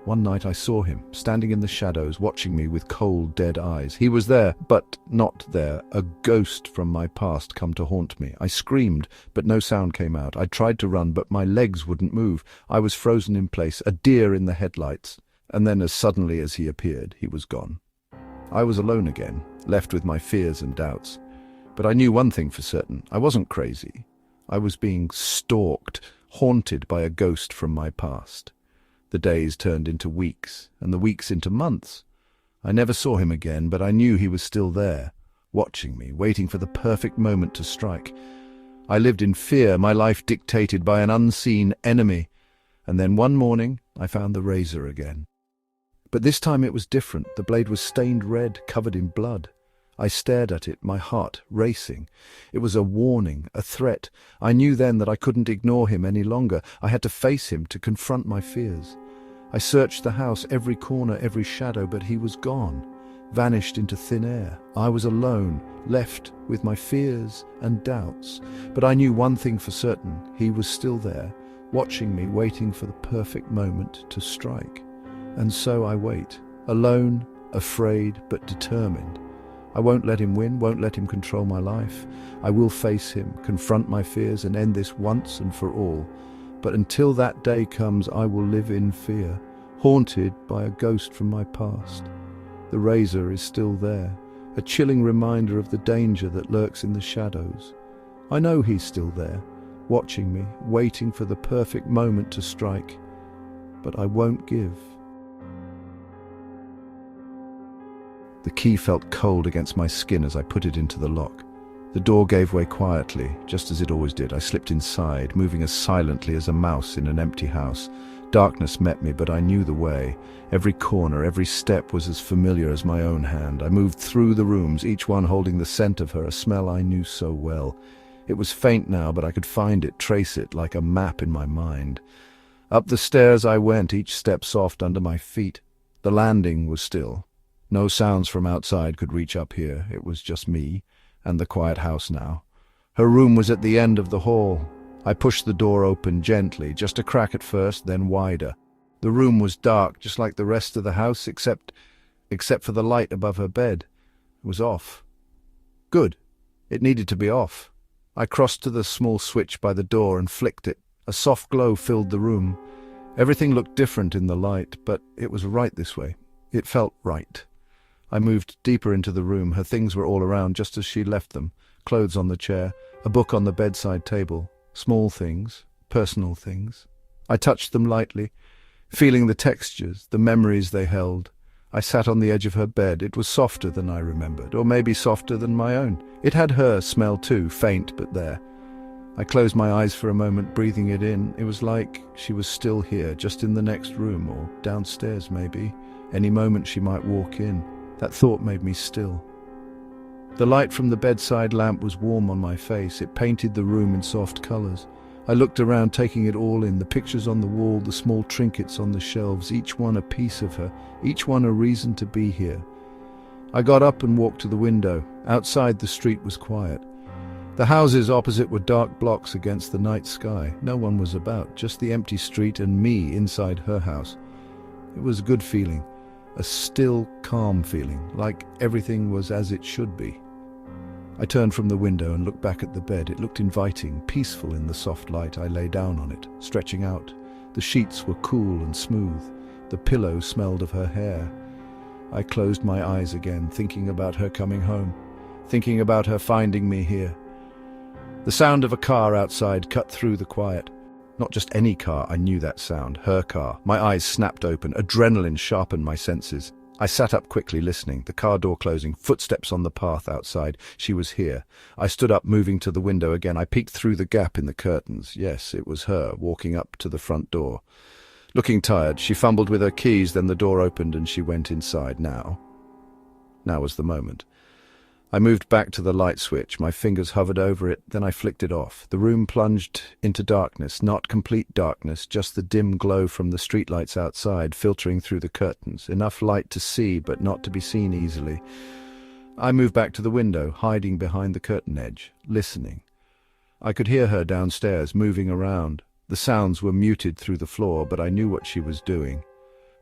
one night I saw him, standing in the shadows, watching me with cold, dead eyes. He was there, but not there, a ghost from my past come to haunt me. I screamed, but no sound came out. I tried to run, but my legs wouldn't move. I was frozen in place, a deer in the headlights. And then, as suddenly as he appeared, he was gone. I was alone again, left with my fears and doubts. But I knew one thing for certain. I wasn't crazy. I was being stalked, haunted by a ghost from my past. The days turned into weeks, and the weeks into months. I never saw him again, but I knew he was still there, watching me, waiting for the perfect moment to strike. I lived in fear, my life dictated by an unseen enemy. And then one morning, I found the razor again. But this time it was different. The blade was stained red, covered in blood. I stared at it, my heart racing. It was a warning, a threat. I knew then that I couldn't ignore him any longer. I had to face him, to confront my fears. I searched the house, every corner, every shadow, but he was gone, vanished into thin air. I was alone, left with my fears and doubts. But I knew one thing for certain. He was still there, watching me, waiting for the perfect moment to strike. And so I wait, alone, afraid, but determined. I won't let him win, won't let him control my life. I will face him, confront my fears, and end this once and for all. But until that day comes, I will live in fear, haunted by a ghost from my past. The razor is still there, a chilling reminder of the danger that lurks in the shadows. I know he's still there, watching me, waiting for the perfect moment to strike. But I won't give. The key felt cold against my skin as I put it into the lock. The door gave way quietly, just as it always did. I slipped inside, moving as silently as a mouse in an empty house. Darkness met me, but I knew the way. Every corner, every step was as familiar as my own hand. I moved through the rooms, each one holding the scent of her, a smell I knew so well. It was faint now, but I could find it, trace it, like a map in my mind. Up the stairs I went, each step soft under my feet. The landing was still. No sounds from outside could reach up here. It was just me and the quiet house now. Her room was at the end of the hall. I pushed the door open gently, just a crack at first, then wider. The room was dark, just like the rest of the house, except for the light above her bed. It was off. Good. It needed to be off. I crossed to the small switch by the door and flicked it. A soft glow filled the room. Everything looked different in the light, but it was right this way. It felt right. I moved deeper into the room. Her things were all around, just as she left them. Clothes on the chair, a book on the bedside table. Small things, personal things. I touched them lightly, feeling the textures, the memories they held. I sat on the edge of her bed. It was softer than I remembered, or maybe softer than my own. It had her smell too, faint but there. I closed my eyes for a moment, breathing it in. It was like she was still here, just in the next room, or downstairs maybe. Any moment she might walk in. That thought made me still. The light from the bedside lamp was warm on my face. It painted the room in soft colors. I looked around, taking it all in, the pictures on the wall, the small trinkets on the shelves, each one a piece of her, each one a reason to be here. I got up and walked to the window. Outside, the street was quiet. The houses opposite were dark blocks against the night sky. No one was about, just the empty street and me inside her house. It was a good feeling. A still, calm feeling, like everything was as it should be. I turned from the window and looked back at the bed. It looked inviting, peaceful in the soft light. I lay down on it, stretching out. The sheets were cool and smooth. The pillow smelled of her hair. I closed my eyes again, thinking about her coming home. thinking about her finding me here. The sound of a car outside cut through the quiet. Not just any car, I knew that sound, her car. My eyes snapped open, adrenaline sharpened my senses. I sat up quickly, listening, the car door closing, footsteps on the path outside. She was here. I stood up, moving to the window again. I peeked through the gap in the curtains. Yes, it was her, walking up to the front door. Looking tired, she fumbled with her keys, then the door opened and she went inside. Now was the moment. I moved back to the light switch. My fingers hovered over it, then I flicked it off. The room plunged into darkness, not complete darkness, just the dim glow from the streetlights outside filtering through the curtains. Enough light to see, but not to be seen easily. I moved back to the window, hiding behind the curtain edge, listening. I could hear her downstairs, moving around. The sounds were muted through the floor, but I knew what she was doing.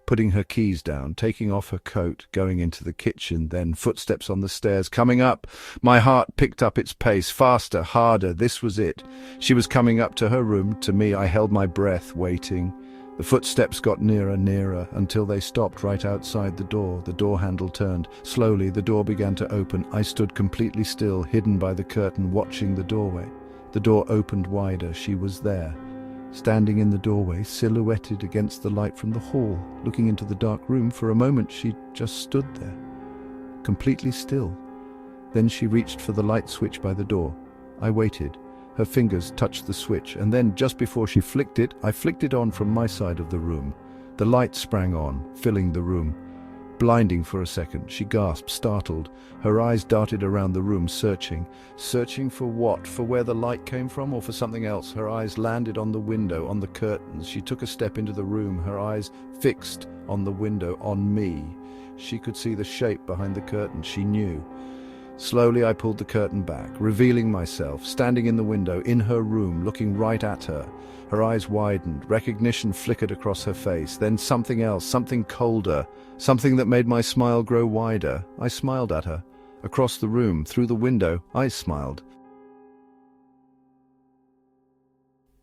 Putting her keys down, taking off her coat, going into the kitchen, then footsteps on the stairs, coming up. My heart picked up its pace, faster, harder. This was it. She was coming up to her room. To me, I held my breath, waiting. The footsteps got nearer, nearer, until they stopped right outside the door. The door handle turned. Slowly, the door began to open. I stood completely still, hidden by the curtain, watching the doorway. The door opened wider. She was there. Standing in the doorway, silhouetted against the light from the hall, looking into the dark room. For a moment she just stood there, completely still. Then she reached for the light switch by the door. I waited. Her fingers touched the switch, and then, just before she flicked it, I flicked it on from my side of the room. The light sprang on, filling the room. Blinding for a second, she gasped, startled. Her eyes darted around the room, searching. Searching for what? For where the light came from, or for something else? Her eyes landed on the window, on the curtains. She took a step into the room, her eyes fixed on the window, on me. She could see the shape behind the curtain. She knew. Slowly I pulled the curtain back, revealing myself, standing in the window, in her room, looking right at her. Her eyes widened, recognition flickered across her face, then something else, something colder, something that made my smile grow wider. I smiled at her. Across the room, through the window, I smiled.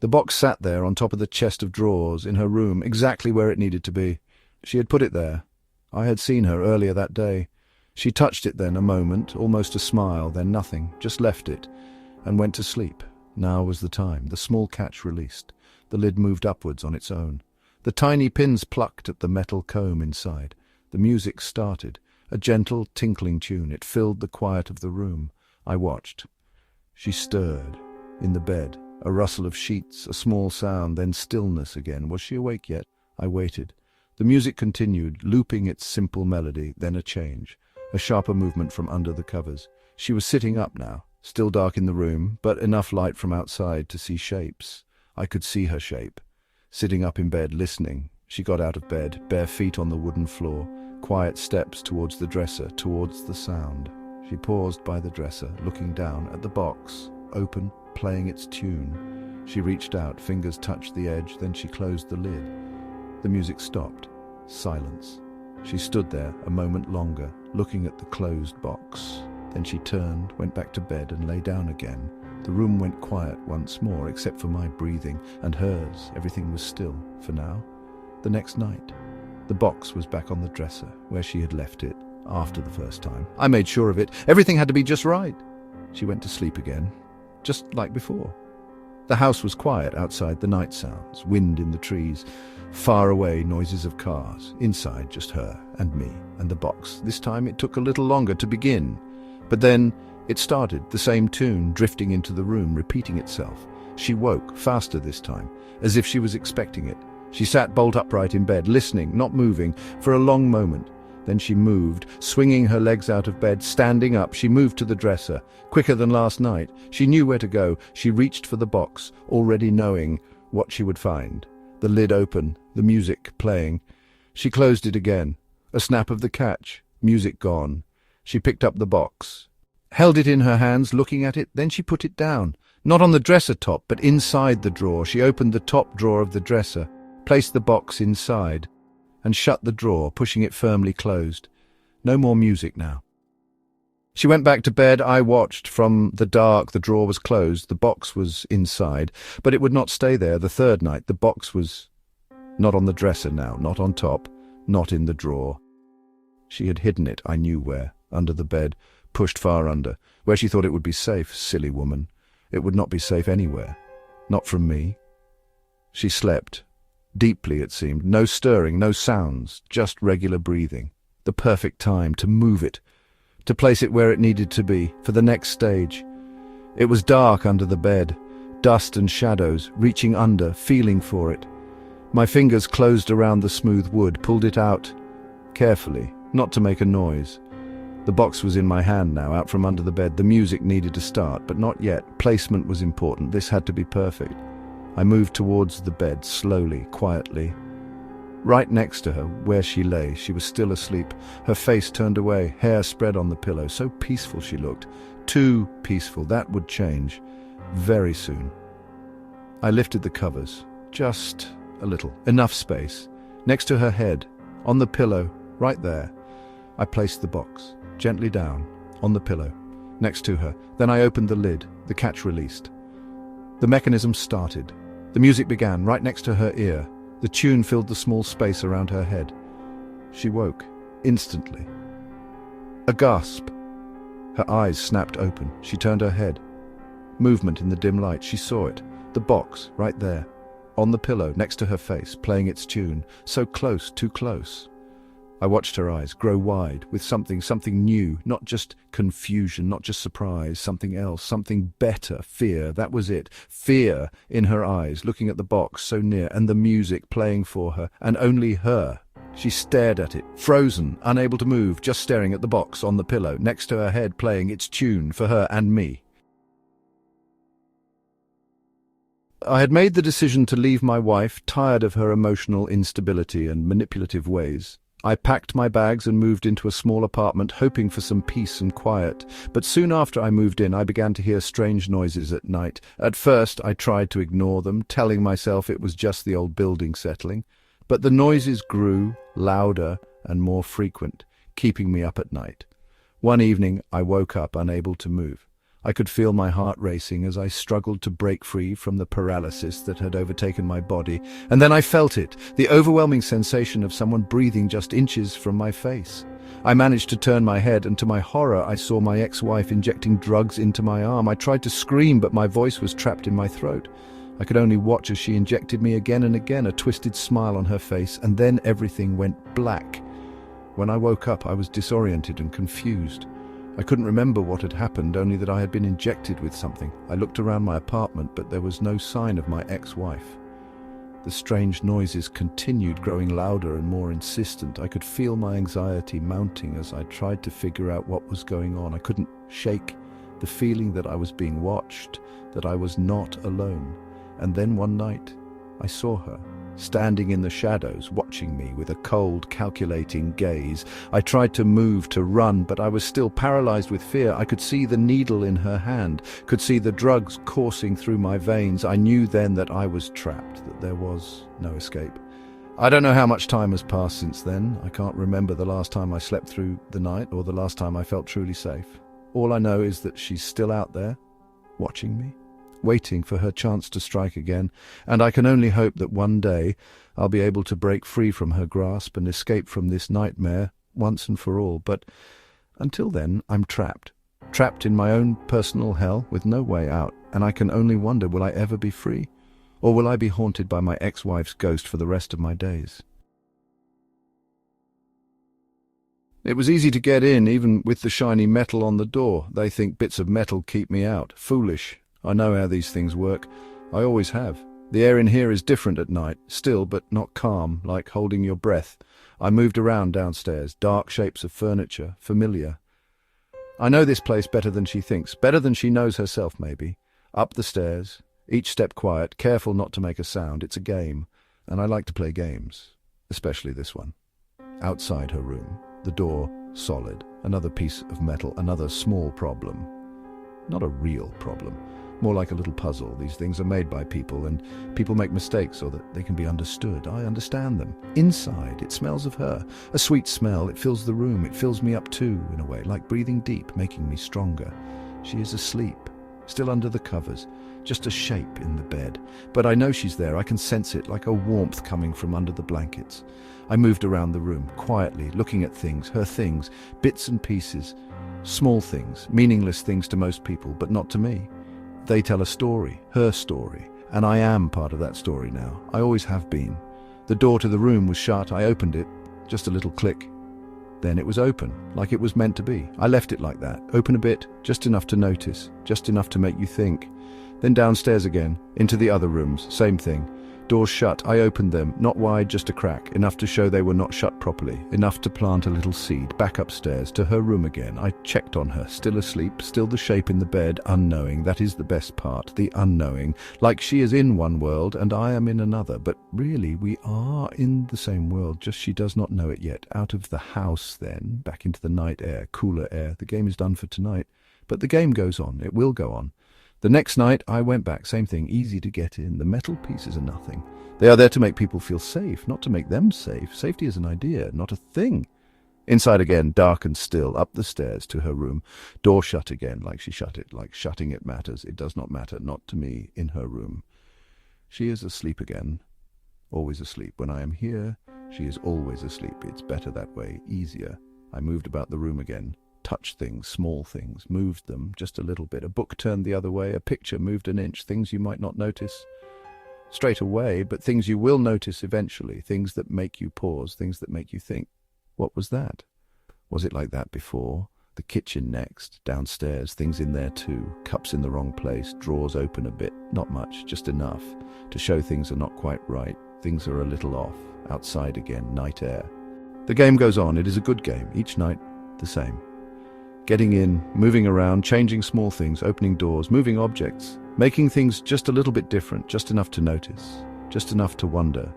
The box sat there on top of the chest of drawers in her room, exactly where it needed to be. She had put it there. I had seen her earlier that day. She touched it then a moment, almost a smile, then nothing, just left it, and went to sleep. Now was the time. The small catch released. The lid moved upwards on its own. The tiny pins plucked at the metal comb inside. The music started, a gentle, tinkling tune. It filled the quiet of the room. I watched. She stirred. In the bed, a rustle of sheets, a small sound, then stillness again. Was she awake yet? I waited. The music continued, looping its simple melody, then a change. A sharper movement from under the covers. She was sitting up now, still dark in the room, but enough light from outside to see shapes. I could see her shape. Sitting up in bed, listening. She got out of bed, bare feet on the wooden floor, quiet steps towards the dresser, towards the sound. She paused by the dresser, looking down at the box, open, playing its tune. She reached out, fingers touched the edge, then she closed the lid. The music stopped. Silence. She stood there a moment longer, looking at the closed box. Then she turned, went back to bed and lay down again. The room went quiet once more, except for my breathing and hers. Everything was still, for now. The next night, the box was back on the dresser, where she had left it after the first time. I made sure of it. Everything had to be just right. She went to sleep again, just like before. The house was quiet outside, the night sounds, wind in the trees, far away noises of cars, inside just her and me and the box. This time it took a little longer to begin, but then it started, the same tune drifting into the room, repeating itself. She woke, faster this time, as if she was expecting it. She sat bolt upright in bed, listening, not moving, for a long moment. Then she moved, swinging her legs out of bed, standing up. She moved to the dresser, quicker than last night. She knew where to go. She reached for the box, already knowing what she would find. The lid open, the music playing. She closed it again. A snap of the catch, music gone. She picked up the box, held it in her hands, looking at it, then she put it down. Not on the dresser top, but inside the drawer. She opened the top drawer of the dresser, placed the box inside, and shut the drawer, pushing it firmly closed. No more music now. She went back to bed. I watched. From the dark, the drawer was closed. The box was inside, but it would not stay there. The third night, the box was not on the dresser now, not on top, not in the drawer. She had hidden it, I knew where, under the bed, pushed far under, where she thought it would be safe, silly woman. It would not be safe anywhere. Not from me. She slept. Deeply, it seemed. No stirring, no sounds, just regular breathing. The perfect time to move it, to place it where it needed to be, for the next stage. It was dark under the bed, dust and shadows, reaching under, feeling for it. My fingers closed around the smooth wood, pulled it out, carefully, not to make a noise. The box was in my hand now, out from under the bed. The music needed to start, but not yet. Placement was important. This had to be perfect. I moved towards the bed, slowly, quietly. Right next to her, where she lay, she was still asleep, her face turned away, hair spread on the pillow. So peaceful she looked. Too peaceful. That would change. Very soon. I lifted the covers. Just a little. Enough space. Next to her head, on the pillow, right there. I placed the box, gently down, on the pillow, next to her. Then I opened the lid, the catch released. The mechanism started. The music began, right next to her ear. The tune filled the small space around her head. She woke, instantly. A gasp. Her eyes snapped open. She turned her head. Movement in the dim light. She saw it. The box, right there. On the pillow, next to her face, playing its tune. So close, too close. I watched her eyes grow wide with something new, not just confusion, not just surprise, something else, something better, fear. That was it. Fear in her eyes, looking at the box so near, and the music playing for her, and only her. She stared at it, frozen, unable to move, just staring at the box on the pillow, next to her head, playing its tune for her and me. I had made the decision to leave my wife, tired of her emotional instability and manipulative ways. I packed my bags and moved into a small apartment, hoping for some peace and quiet. But soon after I moved in, I began to hear strange noises at night. At first, I tried to ignore them, telling myself it was just the old building settling. But the noises grew, louder and more frequent, keeping me up at night. One evening, I woke up unable to move. I could feel my heart racing as I struggled to break free from the paralysis that had overtaken my body. And then I felt it, the overwhelming sensation of someone breathing just inches from my face. I managed to turn my head, and to my horror, I saw my ex-wife injecting drugs into my arm. I tried to scream, but my voice was trapped in my throat. I could only watch as she injected me again and again, a twisted smile on her face, and then everything went black. When I woke up, I was disoriented and confused. I couldn't remember what had happened, only that I had been injected with something. I looked around my apartment, but there was no sign of my ex-wife. The strange noises continued, growing louder and more insistent. I could feel my anxiety mounting as I tried to figure out what was going on. I couldn't shake the feeling that I was being watched, that I was not alone. And then one night, I saw her, standing in the shadows, watching me with a cold, calculating gaze. I tried to move, to run, but I was still paralyzed with fear. I could see the needle in her hand, could see the drugs coursing through my veins. I knew then that I was trapped, that there was no escape. I don't know how much time has passed since then. I can't remember the last time I slept through the night or the last time I felt truly safe. All I know is that she's still out there, watching me, waiting for her chance to strike again, and I can only hope that one day I'll be able to break free from her grasp and escape from this nightmare once and for all. But until then, I'm trapped in my own personal hell with no way out, and I can only wonder, will I ever be free? Or will I be haunted by my ex-wife's ghost for the rest of my days? It was easy to get in, even with the shiny metal on the door. They think bits of metal keep me out. Foolish. I know how these things work. I always have. The air in here is different at night, still but not calm, like holding your breath. I moved around downstairs, dark shapes of furniture, familiar. I know this place better than she thinks, better than she knows herself maybe. Up the stairs, each step quiet, careful not to make a sound. It's a game, and I like to play games, especially this one. Outside her room, the door solid, another piece of metal, another small problem. Not a real problem. More like a little puzzle. These things are made by people, and people make mistakes so that they can be understood. I understand them. Inside, it smells of her. A sweet smell. It fills the room. It fills me up too, in a way, like breathing deep, making me stronger. She is asleep. still under the covers, just a shape in the bed. But I know she's there, I can sense it, like a warmth coming from under the blankets. I moved around the room, quietly, looking at things, her things, bits and pieces, small things, meaningless things to most people, but not to me. They tell a story, her story, and I am part of that story now. I always have been. The door to the room was shut, I opened it, just a little click. Then it was open, like it was meant to be. I left it like that, open a bit, just enough to notice, just enough to make you think. Then downstairs again, into the other rooms, same thing. Doors shut, I opened them, not wide, just a crack, enough to show they were not shut properly, enough to plant a little seed. Back upstairs, to her room again. I checked on her, still asleep, still the shape in the bed, unknowing. That is the best part, the unknowing. Like she is in one world and I am in another, but really we are in the same world, just she does not know it yet. Out of the house then, back into the night air, cooler air. The game is done for tonight, but the game goes on, it will go on. The next night, I went back, same thing, easy to get in. The metal pieces are nothing. They are there to make people feel safe, not to make them safe. Safety is an idea, not a thing. Inside again, dark and still, up the stairs to her room. Door shut again, like she shut it, like shutting it matters. It does not matter, not to me, in her room. She is asleep again, always asleep. When I am here, she is always asleep. It's better that way, easier. I moved about the room again. Touched things, small things, moved them just a little bit. A book turned the other way, a picture moved an inch, things you might not notice straight away, but things you will notice eventually, things that make you pause, things that make you think, what was that? Was it like that before? The kitchen next, downstairs, things in there too, cups in the wrong place, drawers open a bit, not much, just enough to show things are not quite right, things are a little off. Outside again, night air. The game goes on, it is a good game, each night the same. Getting in, moving around, changing small things, opening doors, moving objects, making things just a little bit different, just enough to notice, just enough to wonder.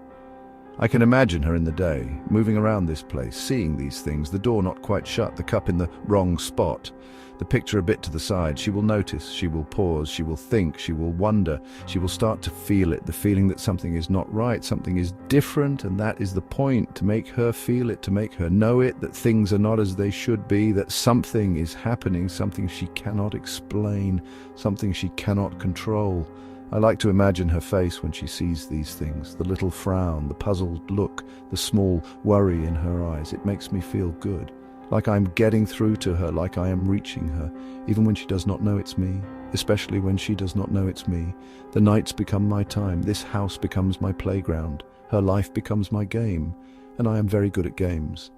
I can imagine her in the day, moving around this place, seeing these things, the door not quite shut, the cup in the wrong spot, the picture a bit to the side. She will notice, she will pause, she will think, she will wonder, she will start to feel it, the feeling that something is not right, something is different, and that is the point, to make her feel it, to make her know it, that things are not as they should be, that something is happening, something she cannot explain, something she cannot control. I like to imagine her face when she sees these things, the little frown, the puzzled look, the small worry in her eyes. It makes me feel good. Like I'm getting through to her, like I am reaching her, even when she does not know it's me, especially when she does not know it's me. The nights become my time, this house becomes my playground, her life becomes my game, and I am very good at games.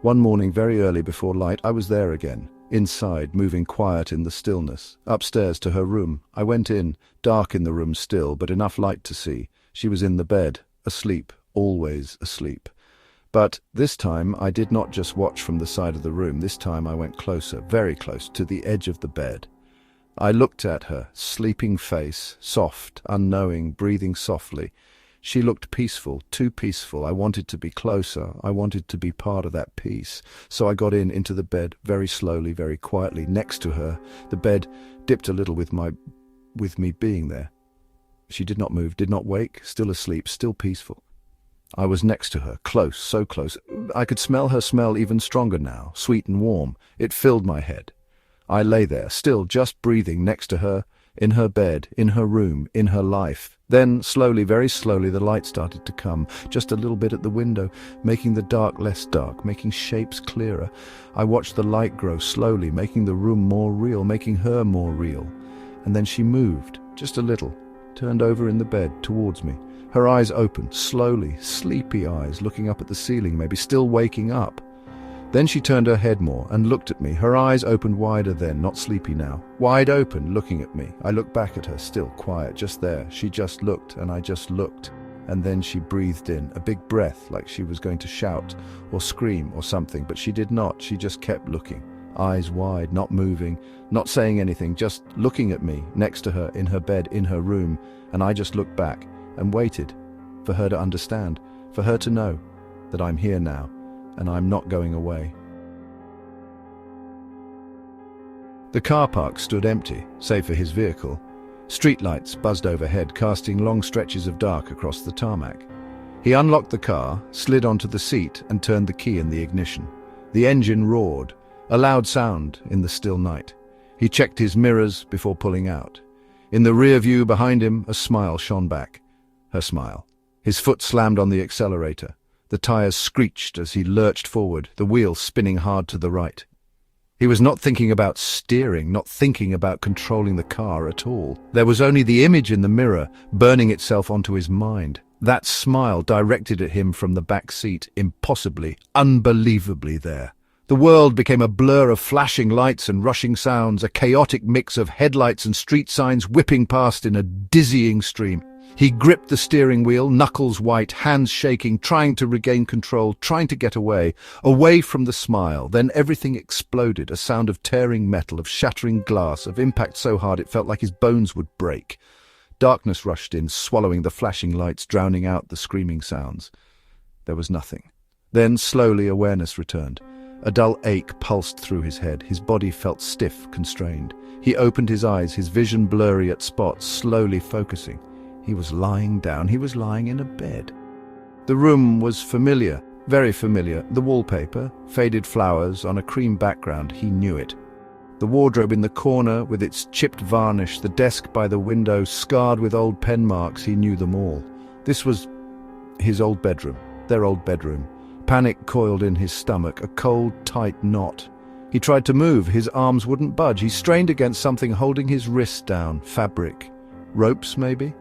One morning, very early before light, I was there again, inside, moving quiet in the stillness, upstairs to her room. I went in, dark in the room still, but enough light to see. She was in the bed, asleep, always asleep. But this time I did not just watch from the side of the room. This time I went closer, very close, to the edge of the bed. I looked at her, sleeping face, soft, unknowing, breathing softly. She looked peaceful, too peaceful. I wanted to be closer. I wanted to be part of that peace. So I got into the bed, very slowly, very quietly, next to her. The bed dipped a little with me being there. She did not move, did not wake, still asleep, still peaceful. I was next to her, close, so close. I could smell her smell even stronger now, sweet and warm. It filled my head. I lay there, still just breathing, next to her, in her bed, in her room, in her life. Then, slowly, very slowly, the light started to come, just a little bit at the window, making the dark less dark, making shapes clearer. I watched the light grow slowly, making the room more real, making her more real. And then she moved, just a little, turned over in the bed, towards me. Her eyes opened, slowly, sleepy eyes, looking up at the ceiling, maybe still waking up. Then she turned her head more and looked at me. Her eyes opened wider then, not sleepy now. Wide open, looking at me. I looked back at her, still quiet, just there. She just looked, and I just looked. And then she breathed in, a big breath, like she was going to shout or scream or something, but she did not. She just kept looking, eyes wide, not moving, not saying anything, just looking at me, next to her, in her bed, in her room. And I just looked back and waited for her to understand, for her to know that I'm here now and I'm not going away. The car park stood empty, save for his vehicle. Streetlights buzzed overhead, casting long stretches of dark across the tarmac. He unlocked the car, slid onto the seat and turned the key in the ignition. The engine roared, a loud sound in the still night. He checked his mirrors before pulling out. In the rear view behind him, a smile shone back. Her smile. His foot slammed on the accelerator. The tires screeched as he lurched forward, the wheel spinning hard to the right. He was not thinking about steering, not thinking about controlling the car at all. There was only the image in the mirror, burning itself onto his mind. That smile directed at him from the back seat, impossibly, unbelievably there. The world became a blur of flashing lights and rushing sounds, a chaotic mix of headlights and street signs whipping past in a dizzying stream. He gripped the steering wheel, knuckles white, hands shaking, trying to regain control, trying to get away from the smile. Then everything exploded, a sound of tearing metal, of shattering glass, of impact so hard it felt like his bones would break. Darkness rushed in, swallowing the flashing lights, drowning out the screaming sounds. There was nothing. Then, slowly, awareness returned. A dull ache pulsed through his head. His body felt stiff, constrained. He opened his eyes, his vision blurry at spots, slowly focusing. He was lying down. He was lying in a bed. The room was familiar, very familiar. The wallpaper, faded flowers on a cream background, he knew it. The wardrobe in the corner with its chipped varnish, the desk by the window, scarred with old pen marks, he knew them all. This was his old bedroom, their old bedroom. Panic coiled in his stomach, a cold, tight knot. He tried to move, his arms wouldn't budge. He strained against something holding his wrist down. Fabric. Ropes, maybe?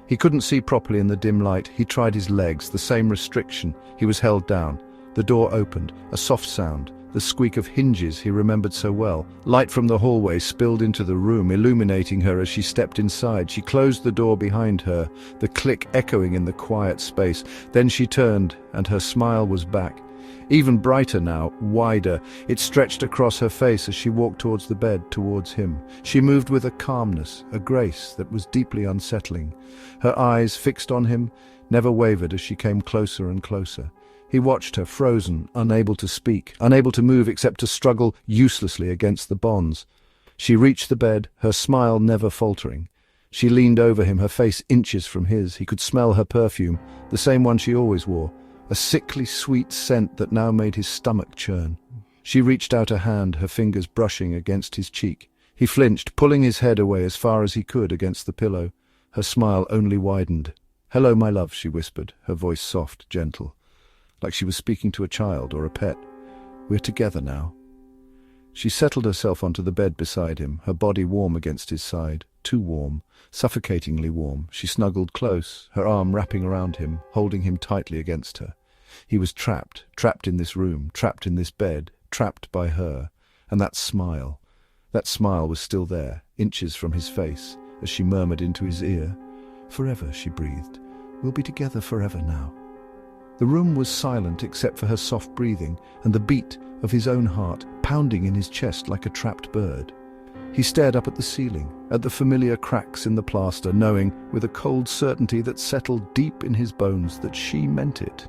He couldn't see properly in the dim light. He tried his legs, the same restriction. He was held down. The door opened, a soft sound. The squeak of hinges he remembered so well. Light from the hallway spilled into the room, illuminating her as she stepped inside. She closed the door behind her, the click echoing in the quiet space. Then she turned, and her smile was back. Even brighter now, wider. It stretched across her face as she walked towards the bed, towards him. She moved with a calmness, a grace that was deeply unsettling. Her eyes, fixed on him, never wavered as she came closer and closer. He watched her, frozen, unable to speak, unable to move except to struggle uselessly against the bonds. She reached the bed, her smile never faltering. She leaned over him, her face inches from his. He could smell her perfume, the same one she always wore, a sickly sweet scent that now made his stomach churn. She reached out a hand, her fingers brushing against his cheek. He flinched, pulling his head away as far as he could against the pillow. Her smile only widened. "Hello, my love," she whispered, her voice soft, gentle, like she was speaking to a child or a pet. "We're together now." She settled herself onto the bed beside him, her body warm against his side, too warm, suffocatingly warm. She snuggled close, her arm wrapping around him, holding him tightly against her. He was trapped in this room, trapped in this bed, trapped by her. And that smile was still there, inches from his face, as she murmured into his ear. "Forever," she breathed. "We'll be together forever now." The room was silent except for her soft breathing and the beat of his own heart pounding in his chest like a trapped bird. He stared up at the ceiling, at the familiar cracks in the plaster, knowing with a cold certainty that settled deep in his bones that she meant it.